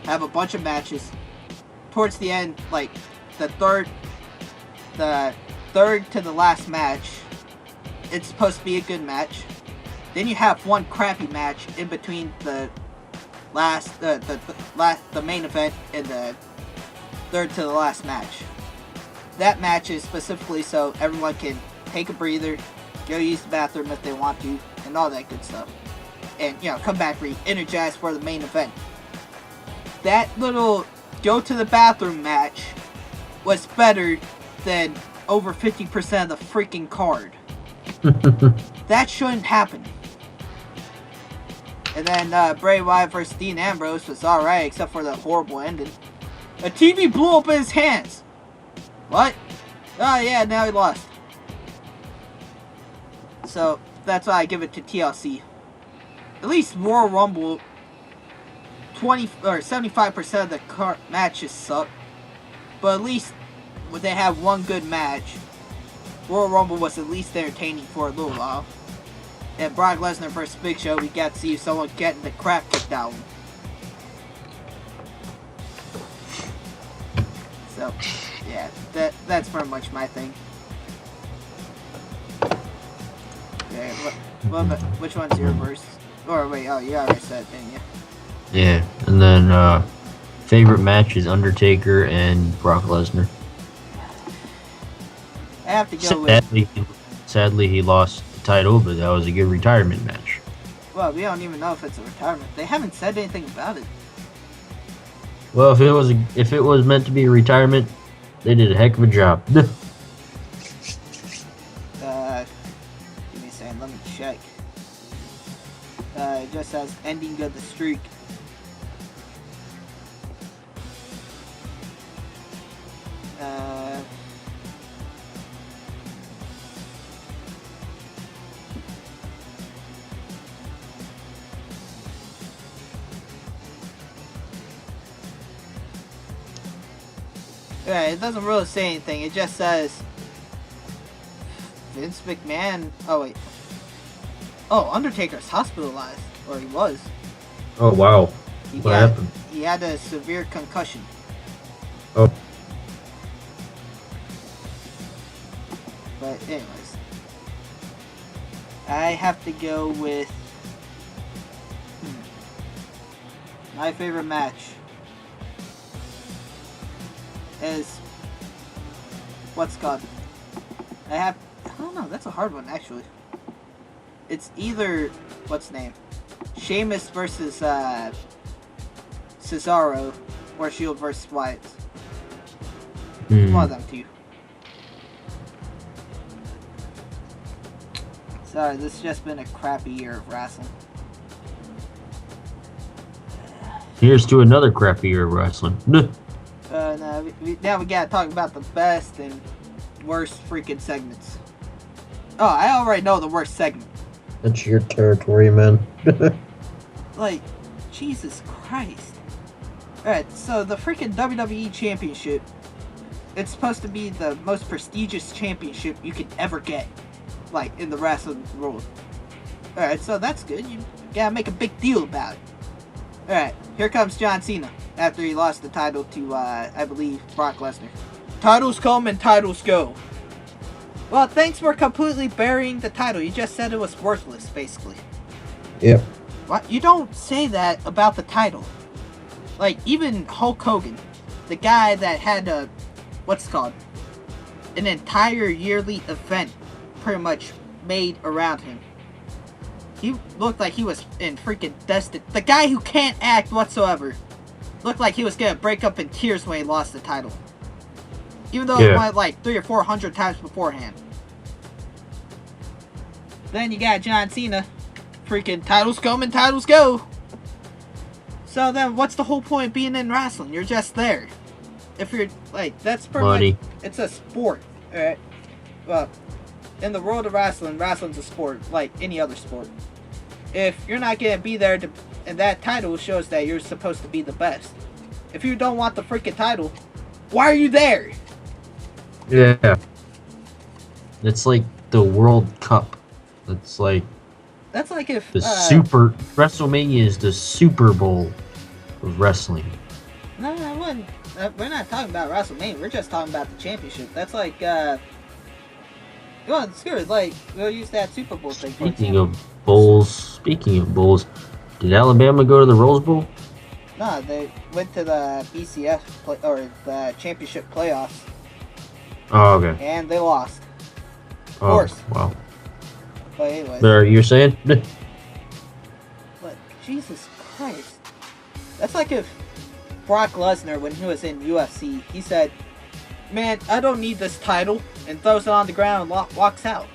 have a bunch of matches. Towards the end, like the third to the last match, it's supposed to be a good match. Then you have one crappy match in between the main event and the third to the last match. That match is specifically so everyone can take a breather, go use the bathroom if they want to, and all that good stuff. And, come back re-energized for the main event. That little go to the bathroom match was better than over 50% of the freaking card. That shouldn't happen. And then Bray Wyatt versus Dean Ambrose was alright, except for the horrible ending. A TV blew up in his hands. What? Oh yeah, now he lost. So that's why I give it to TLC. At least Royal Rumble, 75% of the matches suck. But at least when they have one good match, Royal Rumble was at least entertaining for a little while. And Brock Lesnar versus Big Show, we got to see someone getting the crap kicked out of him. So, yeah, that's pretty much my thing. Okay, which one's your verse? Or wait, oh, you already said it, didn't you? Yeah, and then favorite match is Undertaker and Brock Lesnar. I have to go with... Sadly, he lost the title, but that was a good retirement match. Well, we don't even know if it's a retirement. They haven't said anything about it. Well, if it was meant to be a retirement, they did a heck of a job. Give me a second, let me check. It just says ending of the streak. Yeah, it doesn't really say anything. It just says Vince McMahon. Oh wait. Oh, Undertaker's hospitalized, or he was. Oh wow. What happened? He had a severe concussion. Oh. But anyways, I have to go with my favorite match is what's called. I don't know. That's a hard one actually. It's either what's the name, Sheamus versus Cesaro, or Shield versus Wyatt. One of them two. Sorry, this has just been a crappy year of wrestling. Here's to another crappy year of wrestling. Now we gotta talk about the best and worst freaking segments. Oh, I already know the worst segment. That's your territory, man. Like, Jesus Christ. Alright, so the freaking WWE Championship, it's supposed to be the most prestigious championship you could ever get, like, in the wrestling world. Alright, so that's good. You gotta make a big deal about it. Alright, here comes John Cena after he lost the title to, I believe, Brock Lesnar. Titles come and titles go. Well, thanks for completely burying the title. You just said it was worthless, basically. Yep. What? You don't say that about the title. Like, even Hulk Hogan, the guy that had an entire yearly event pretty much made around him. He looked like he was in freaking destined. The guy who can't act whatsoever looked like he was gonna break up in tears when he lost the title. Even though it went like 300 or 400 times beforehand. Then you got John Cena. Freaking titles come and titles go. So then what's the whole point of being in wrestling? You're just there. If you're like, that's pretty much, it's a sport. Alright? Well, in the world of wrestling, wrestling's a sport like any other sport. If you're not gonna be there and that title shows that you're supposed to be the best. If you don't want the freaking title, why are you there? Yeah. It's like the World Cup. It's like... That's like if... WrestleMania is the Super Bowl of wrestling. No, I wouldn't. We're not talking about WrestleMania. We're just talking about the championship. That's like, well, it's good. Like, we'll use that Super Bowl thing. Speaking of bowls, did Alabama go to the Rose Bowl? No, they went to the BCS, or the championship playoffs. Oh, okay. And they lost. Of course. Wow. But anyways. There, you're saying? But Jesus Christ. That's like if Brock Lesnar, when he was in UFC, he said, "Man, I don't need this title," and throws it on the ground and walks out.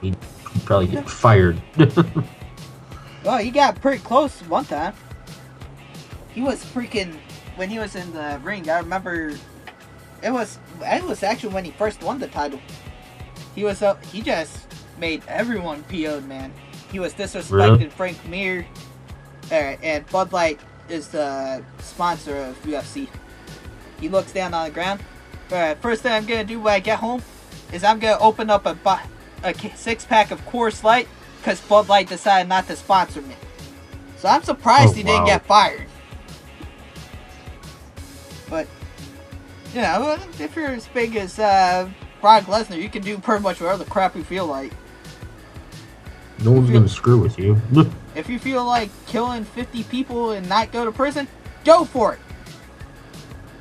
He'd probably get fired. Well, he got pretty close one time. He was freaking, when he was in the ring, I remember, it was actually when he first won the title. He just made everyone PO'd, man. He was disrespecting Really? Frank Mir, and Bud Light is the sponsor of UFC. He looks down on the ground. First thing I'm gonna do when I get home is I'm gonna open up a 6-pack of Coors Light because Bud Light decided not to sponsor me. So I'm surprised he didn't get fired. But you know, if you're as big as Brock Lesnar, you can do pretty much whatever the crap you feel like. No one's gonna screw with you. If you feel like killing 50 people and not go to prison, go for it.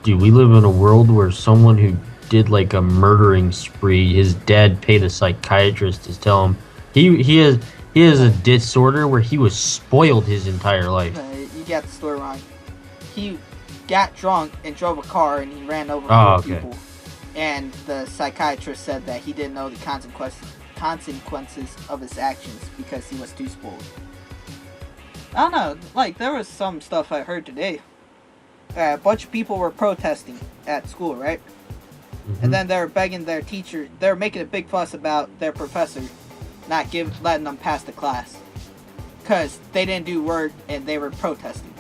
Dude, we live in a world where someone who did like a murdering spree, his dad paid a psychiatrist to tell him he has a disorder where he was spoiled his entire life. You got the story wrong. He got drunk and drove a car and he ran over people. And the psychiatrist said that he didn't know the consequences of his actions because he was too spoiled. I don't know, like there was some stuff I heard today. A bunch of people were protesting at school, right? Mm-hmm. And then they were begging their teacher, they were making a big fuss about their professor not letting them pass the class. Because they didn't do work and they were protesting.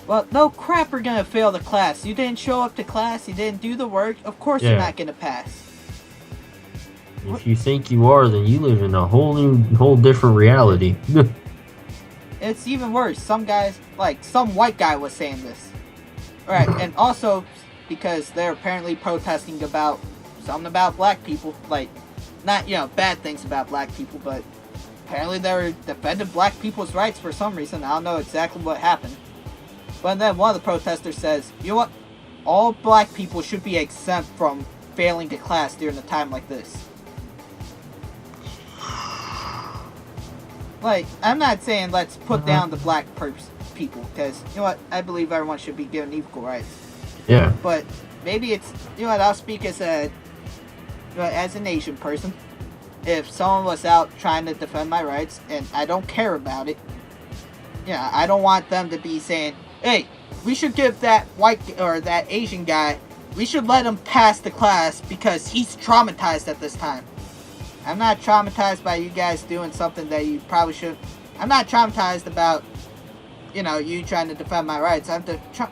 Well, no crap, we're gonna fail the class. You didn't show up to class, you didn't do the work, of course you're not gonna pass. If you think you are, then you live in a whole different reality. It's even worse. Some guys, like some white guy was saying this. Alright, and also because they're apparently protesting about something about black people. Like, not, bad things about black people, but apparently they were defending black people's rights for some reason. I don't know exactly what happened. But then one of the protesters says, you know what? All black people should be exempt from failing to class during a time like this. Like, I'm not saying let's put down the black people, because, you know what, I believe everyone should be given equal rights. Yeah. But maybe it's, I'll speak as an Asian person. If someone was out trying to defend my rights, and I don't care about it, I don't want them to be saying, hey, we should give that white, or that Asian guy, we should let him pass the class because he's traumatized at this time. I'm not traumatized by you guys doing something that you probably should. I'm not traumatized about, you trying to defend my rights. I'm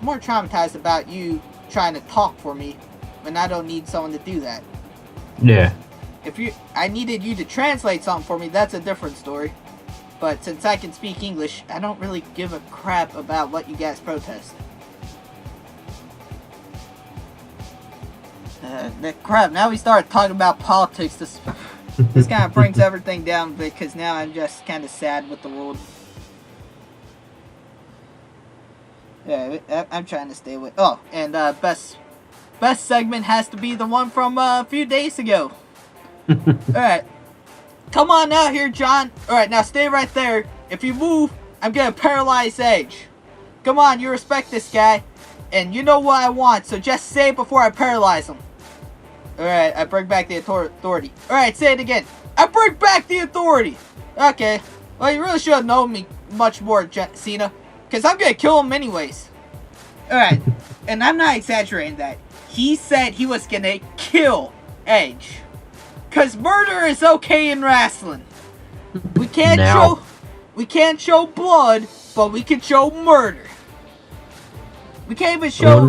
more traumatized about you trying to talk for me when I don't need someone to do that. Yeah. If I needed you to translate something for me, that's a different story. But since I can speak English, I don't really give a crap about what you guys protest. Crap, now we start talking about politics. This kind of brings everything down because now I'm just kind of sad with the world. Yeah, I'm trying to stay with... Oh, and best segment has to be the one from a few days ago. Alright. Come on out here, John. Alright, now stay right there. If you move, I'm gonna paralyze Edge. Come on, you respect this guy. And you know what I want, so just say it before I paralyze him. Alright, I bring back the authority. Alright, say it again. I bring back the authority! Okay. Well, you really should have known me much more, Cena. Because I'm gonna kill him anyways. Alright. And I'm not exaggerating that. He said he was gonna kill Edge. Because murder is okay in wrestling. We can't show blood, but we can show murder. We can't even show,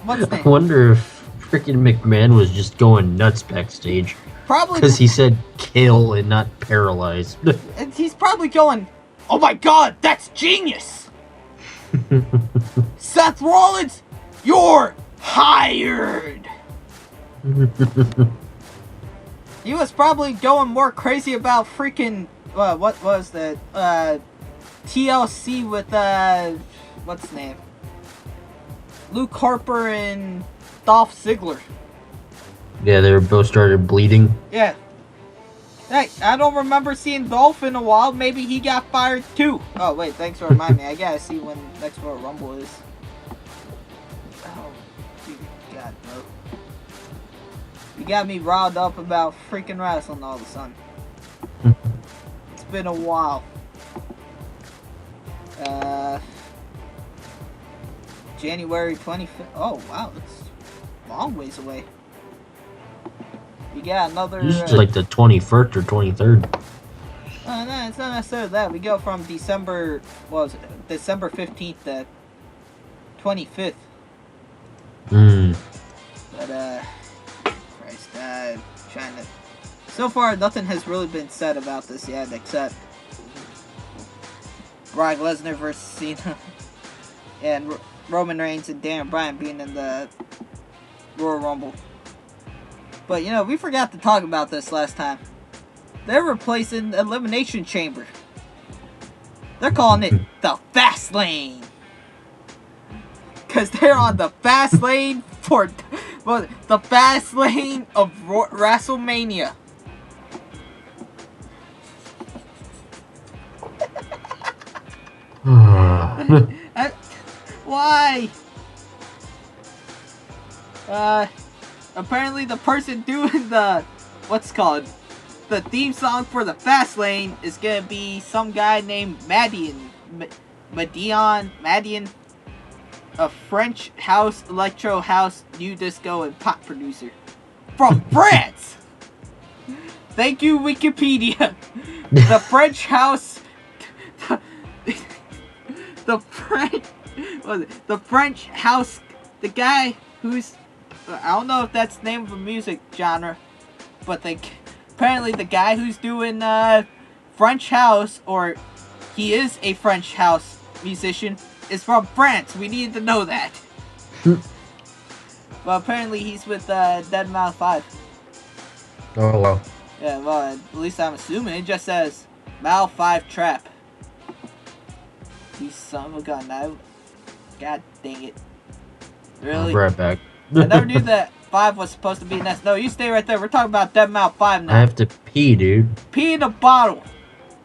what's his name? I wonder if freaking McMahon was just going nuts backstage. Probably. Because he said kill and not paralyze. And he's probably going, oh my god, that's genius! Seth Rollins, you're hired! He was probably going more crazy about freaking, what was that, TLC with, what's his name? Luke Harper and Dolph Ziggler. Yeah, they both started bleeding. Yeah. Hey, I don't remember seeing Dolph in a while. Maybe he got fired too. Oh, wait, thanks for reminding me. I gotta see when next Royal Rumble is. Oh, dear God, bro. You got me riled up about freaking wrestling all of a sudden. It's been a while. January 25th. Oh, wow, that's a long ways away. You got another... Usually like the 21st or 23rd. No, it's not necessarily that. We go from December... What was it? December 15th to 25th. But, Christ, trying to... So far, nothing has really been said about this yet, except... Brock Lesnar versus Cena. And Roman Reigns and Daniel Bryan being in the Royal Rumble. But, you know, we forgot to talk about this last time. They're replacing Elimination Chamber. They're calling it the Fast Lane. Because they're on the Fast Lane for... Well, the Fast Lane of WrestleMania. Why? Apparently the person doing the, what's called, the theme song for the Fast Lane is gonna be some guy named Madian, a French house, electro house, new disco, and pop producer from France. Thank you, Wikipedia. The French house, the French house, the guy who's, I don't know if that's the name of a music genre, but apparently the guy who's doing French house, or he is a French house musician, is from France. We needed to know that. Well, apparently he's with Deadmau 5. Oh, wow. Yeah, well, at least I'm assuming. It just says Mal 5 Trap. You son of a gun. God dang it. Really? I'll be right back. I never knew that 5 was supposed to be next. No, you stay right there. We're talking about Deadmau 5 now. I have to pee, dude. Pee in a bottle.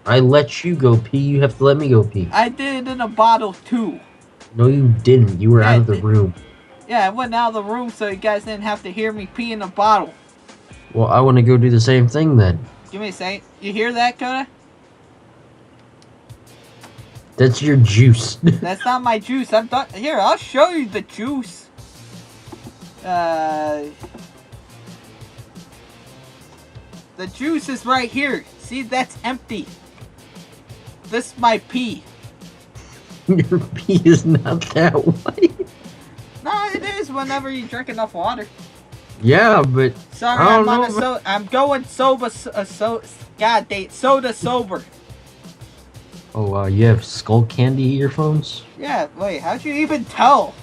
I let you go pee. You have to let me go pee. I did it in a bottle too. No, you didn't. You were out of the room. Yeah, I went out of the room so you guys didn't have to hear me pee in a bottle. Well, I want to go do the same thing then. Give me a second. You hear that, Coda? That's your juice. That's not my juice. I'm done. Here, I'll show you the juice. The juice is right here. See, that's empty. This is my pee. Your pee is not that white. No, it is whenever you drink enough water. Yeah, but sorry, I'm on I'm going sober. God dang, soda sober. Oh, you have skull candy earphones? Yeah. Wait, how'd you even tell?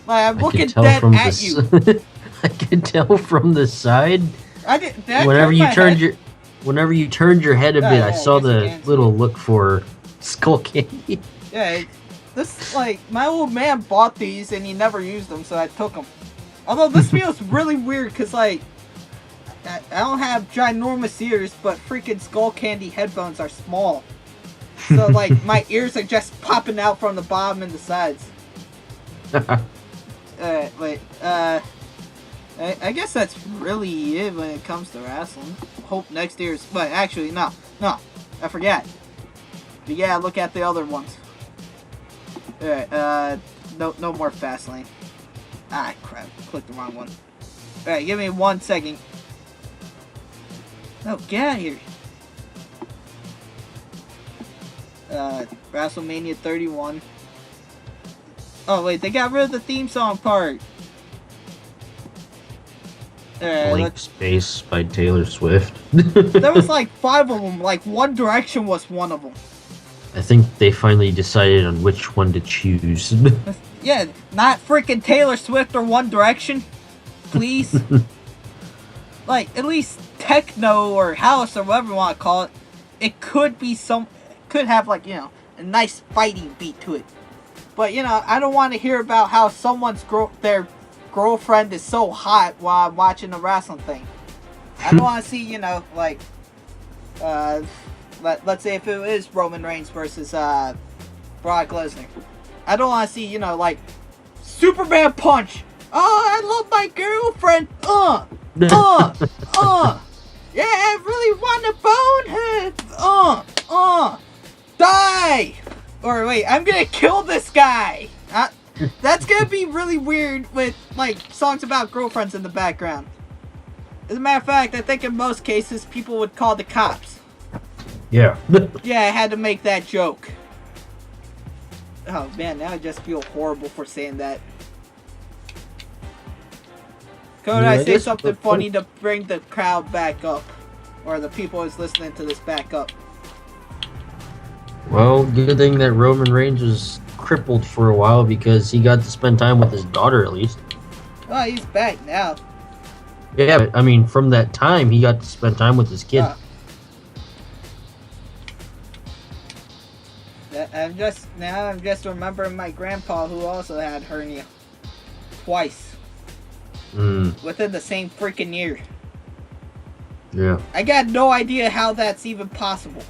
Like, I'm looking dead at you. I can tell from the side. Whenever you turned your head a bit, I saw the little look for skull candy. Yeah, this, like, my old man bought these and he never used them, so I took them. Although this feels really weird, because, like, I don't have ginormous ears, but freaking skull candy headphones are small. So, like, my ears are just popping out from the bottom and the sides. Wait, I guess that's really it when it comes to wrestling. Hope next year's, but actually, no, I forgot. You gotta look at the other ones. Alright, no more Fastlane. Ah, crap, clicked the wrong one. Alright, give me 1 second. No, get out of here. WrestleMania 31. Oh, wait, they got rid of the theme song part. Blank Space by Taylor Swift. There was like 5 of them. Like, One Direction was one of them. I think they finally decided on which one to choose. Yeah, not freaking Taylor Swift or One Direction. Please. Like, at least techno or house or whatever you want to call it. It could be could have, like, you know, a nice fighting beat to it. But, you know, I don't want to hear about how someone's their girlfriend is so hot while I'm watching a wrestling thing. I don't want to see, like, let's say if it is Roman Reigns versus Brock Lesnar. I don't want to see, like, Superman punch. Oh, I love my girlfriend. Yeah, I really want to bone her. Die. Or wait, I'm gonna kill this guy. That's gonna be really weird with, like, songs about girlfriends in the background. As a matter of fact, I think in most cases people would call the cops. Yeah. Yeah, I had to make that joke. Oh man, now I just feel horrible for saying that. Could I say something funny to bring the crowd back up? Or the people who's listening to this back up? Well, good thing that Roman Reigns was crippled for a while because he got to spend time with his daughter at least. Well, he's back now. Yeah, but I mean, from that time, he got to spend time with his kid. I'm just remembering my grandpa who also had hernia. Twice. Within the same freaking year. Yeah. I got no idea how that's even possible.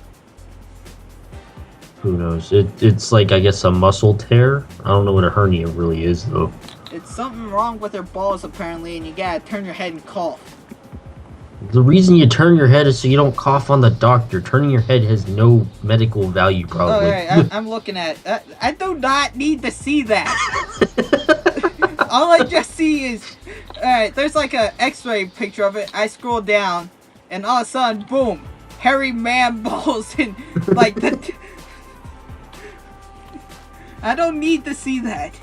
Who knows? It's like, I guess, a muscle tear. I don't know what a hernia really is, though. It's something wrong with her balls, apparently, and you gotta turn your head and cough. The reason you turn your head is so you don't cough on the doctor. Turning your head has no medical value, probably. Alright, I'm looking at it. I do not need to see that. All I just see is... Alright, there's like a x-ray picture of it. I scroll down, and all of a sudden, boom. Hairy man balls and, like, the... I don't need to see that.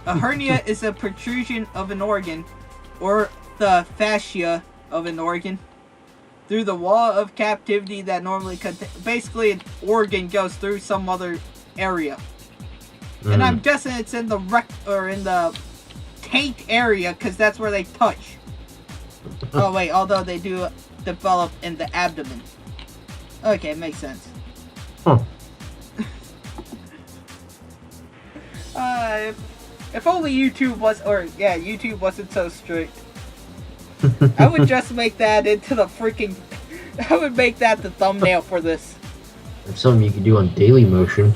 A hernia is a protrusion of an organ, or the fascia of an organ, through the wall of captivity that normally basically an organ goes through some other area. And I'm guessing it's in the in the taint area, because that's where they touch. Oh wait, although they do develop in the abdomen. Okay, makes sense. Huh. If only YouTube YouTube wasn't so strict. I would just make that into the freaking... I would make that the thumbnail for this. That's something you can do on Dailymotion.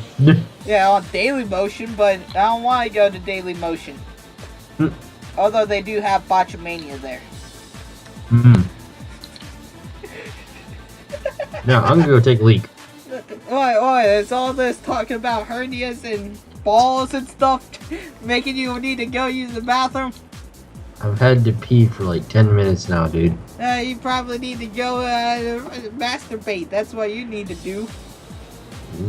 Yeah, on Dailymotion, but I don't want to go to Dailymotion. Although they do have Botchamania there. Now, I'm gonna go take a leak. Is all this talking about hernias and balls and stuff making you need to go use the bathroom? I've had to pee for like 10 minutes now, dude. You probably need to go masturbate. That's what you need to do.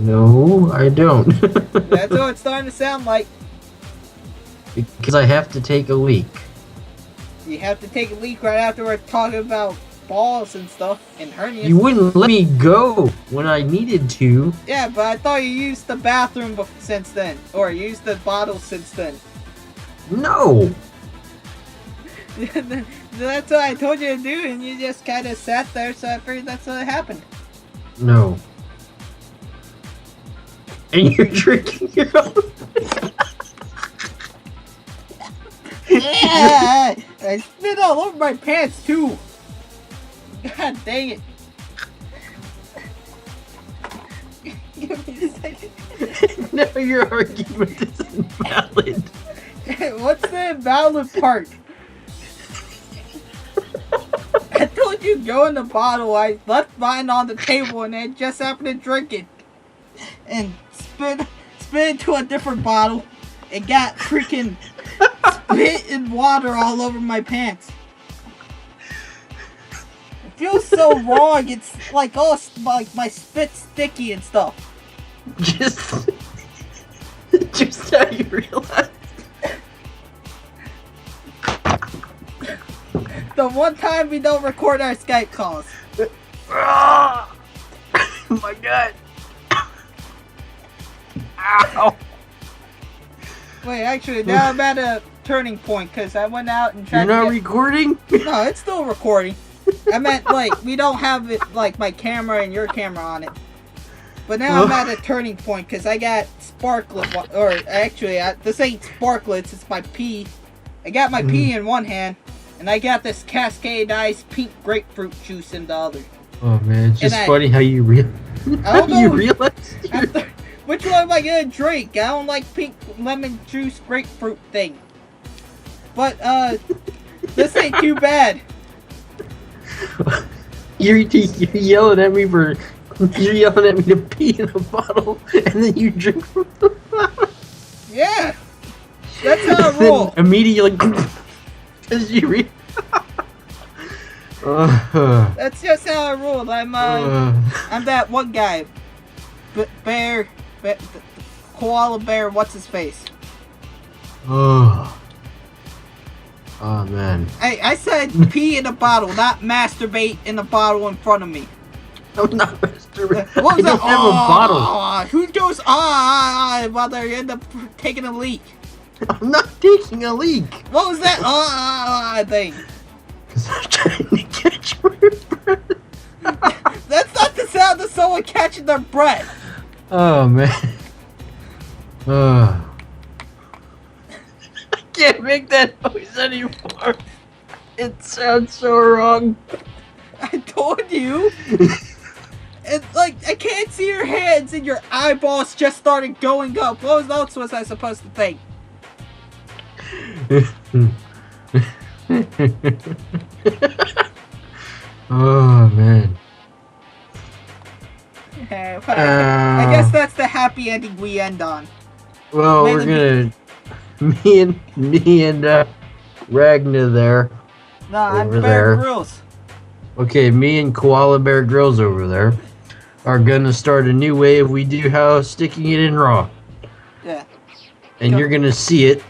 No, I don't. That's what it's starting to sound like. Because I have to take a leak. You have to take a leak right after we're talking about balls and stuff and hernias. You wouldn't let me go when I needed to. Yeah, but I thought you used the bathroom since then. Or used the bottle since then. No. That's what I told you to do, and you just kind of sat there, so I figured that's what happened. No. And you're drinking your own. Yeah! I spit all over my pants, too. God dang it. Give me a second. No, your argument is invalid. What's the invalid part? I told you go in the bottle. I left mine on the table and I just happened to drink it. And spit into a different bottle. It got freaking spit and water all over my pants. It feels so wrong. It's like all like my spit's sticky and stuff. Just how you realize. The one time we don't record our Skype calls. Oh my god. Ow. Wait, actually, now I'm at a turning point because I went out and tried You're not recording? No, it's still recording. I meant, like, we don't have it, like, my camera and your camera on it. But now I'm at a turning point because I got sparklet, or actually, this ain't sparklets, it's my pee. I got my pee in one hand, and I got this Cascade Ice pink grapefruit juice in the other. Oh man, it's just funny how you realize. Which one am I gonna drink? I don't like pink lemon juice grapefruit thing. But this ain't too bad. You're yelling at me to pee in a bottle, and then you drink from the bottle. Yeah, that's how I roll. Immediately, because you read. That's just how I roll. I'm that one guy, bear, koala bear. What's his face? Oh man. I said pee in a bottle, not masturbate in a bottle in front of me. I'm not masturbating. What was I don't have a bottle. Who goes while they end up taking a leak? I'm not taking a leak. What was that thing? Because I'm trying to catch my breath. That's not the sound of someone catching their breath. Oh man. I can't make that noise anymore. It sounds so wrong. I told you. It's like I can't see your hands and your eyeballs just started going up. What else was I supposed to think? Oh man. I guess that's the happy ending we end on. Well, we're gonna me and Ragna there. No, I'm Bear Grylls. Okay, me and Koala Bear Grylls over there are gonna start a new wave. We do how Sticking It In Raw. Yeah. And you're gonna see it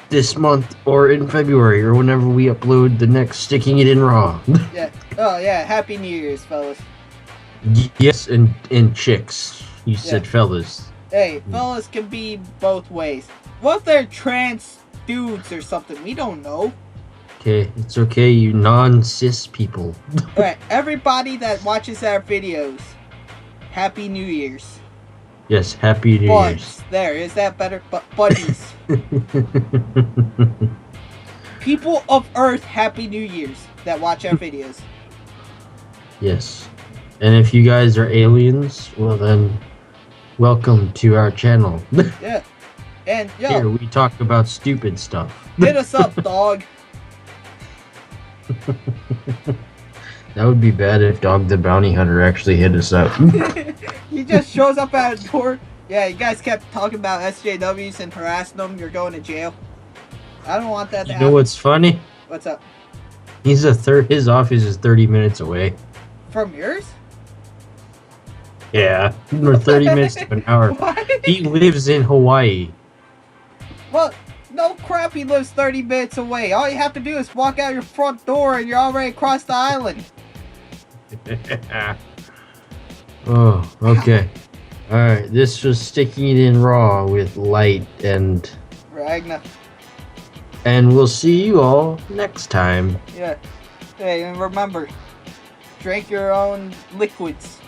this month or in February or whenever we upload the next Sticking It In Raw. Yeah. Oh yeah. Happy New Year's, fellas. Yes, and chicks. You said fellas. Hey, fellas can be both ways. What if they're trans dudes or something? We don't know. Okay, it's okay, you non-cis people. Alright, everybody that watches our videos, Happy New Year's. Yes, Happy New Year's. There, is that better? Buddies. People of Earth, Happy New Year's that watch our videos. Yes. And if you guys are aliens, well then, welcome to our channel. Yeah. And, yo. Here, we talk about stupid stuff. Hit us up, dog. That would be bad if Dog the Bounty Hunter actually hit us up. He just shows up at a door. Yeah, you guys kept talking about SJWs and harassing them. You're going to jail. I don't want that to happen. You know what's funny? What's up? His office is 30 minutes away. From yours? Yeah, or 30 minutes to an hour. What? He lives in Hawaii. Well, no crap, he lives 30 minutes away. All you have to do is walk out your front door and you're already across the island. Oh, okay. Alright, this was Sticking It In Raw with Light and Ragna. And we'll see you all next time. Yeah. Hey, and remember, drink your own liquids.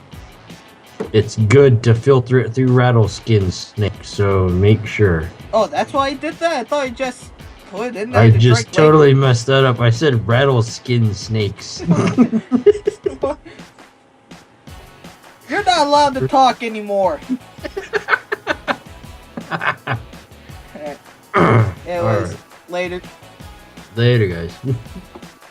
It's good to filter it through rattleskin snakes, so make sure. Oh, that's why he did that? I thought he just put it in there I to just drink totally messed that up. I said rattleskin snakes. You're not allowed to talk anymore. Anyways, later. Later, guys.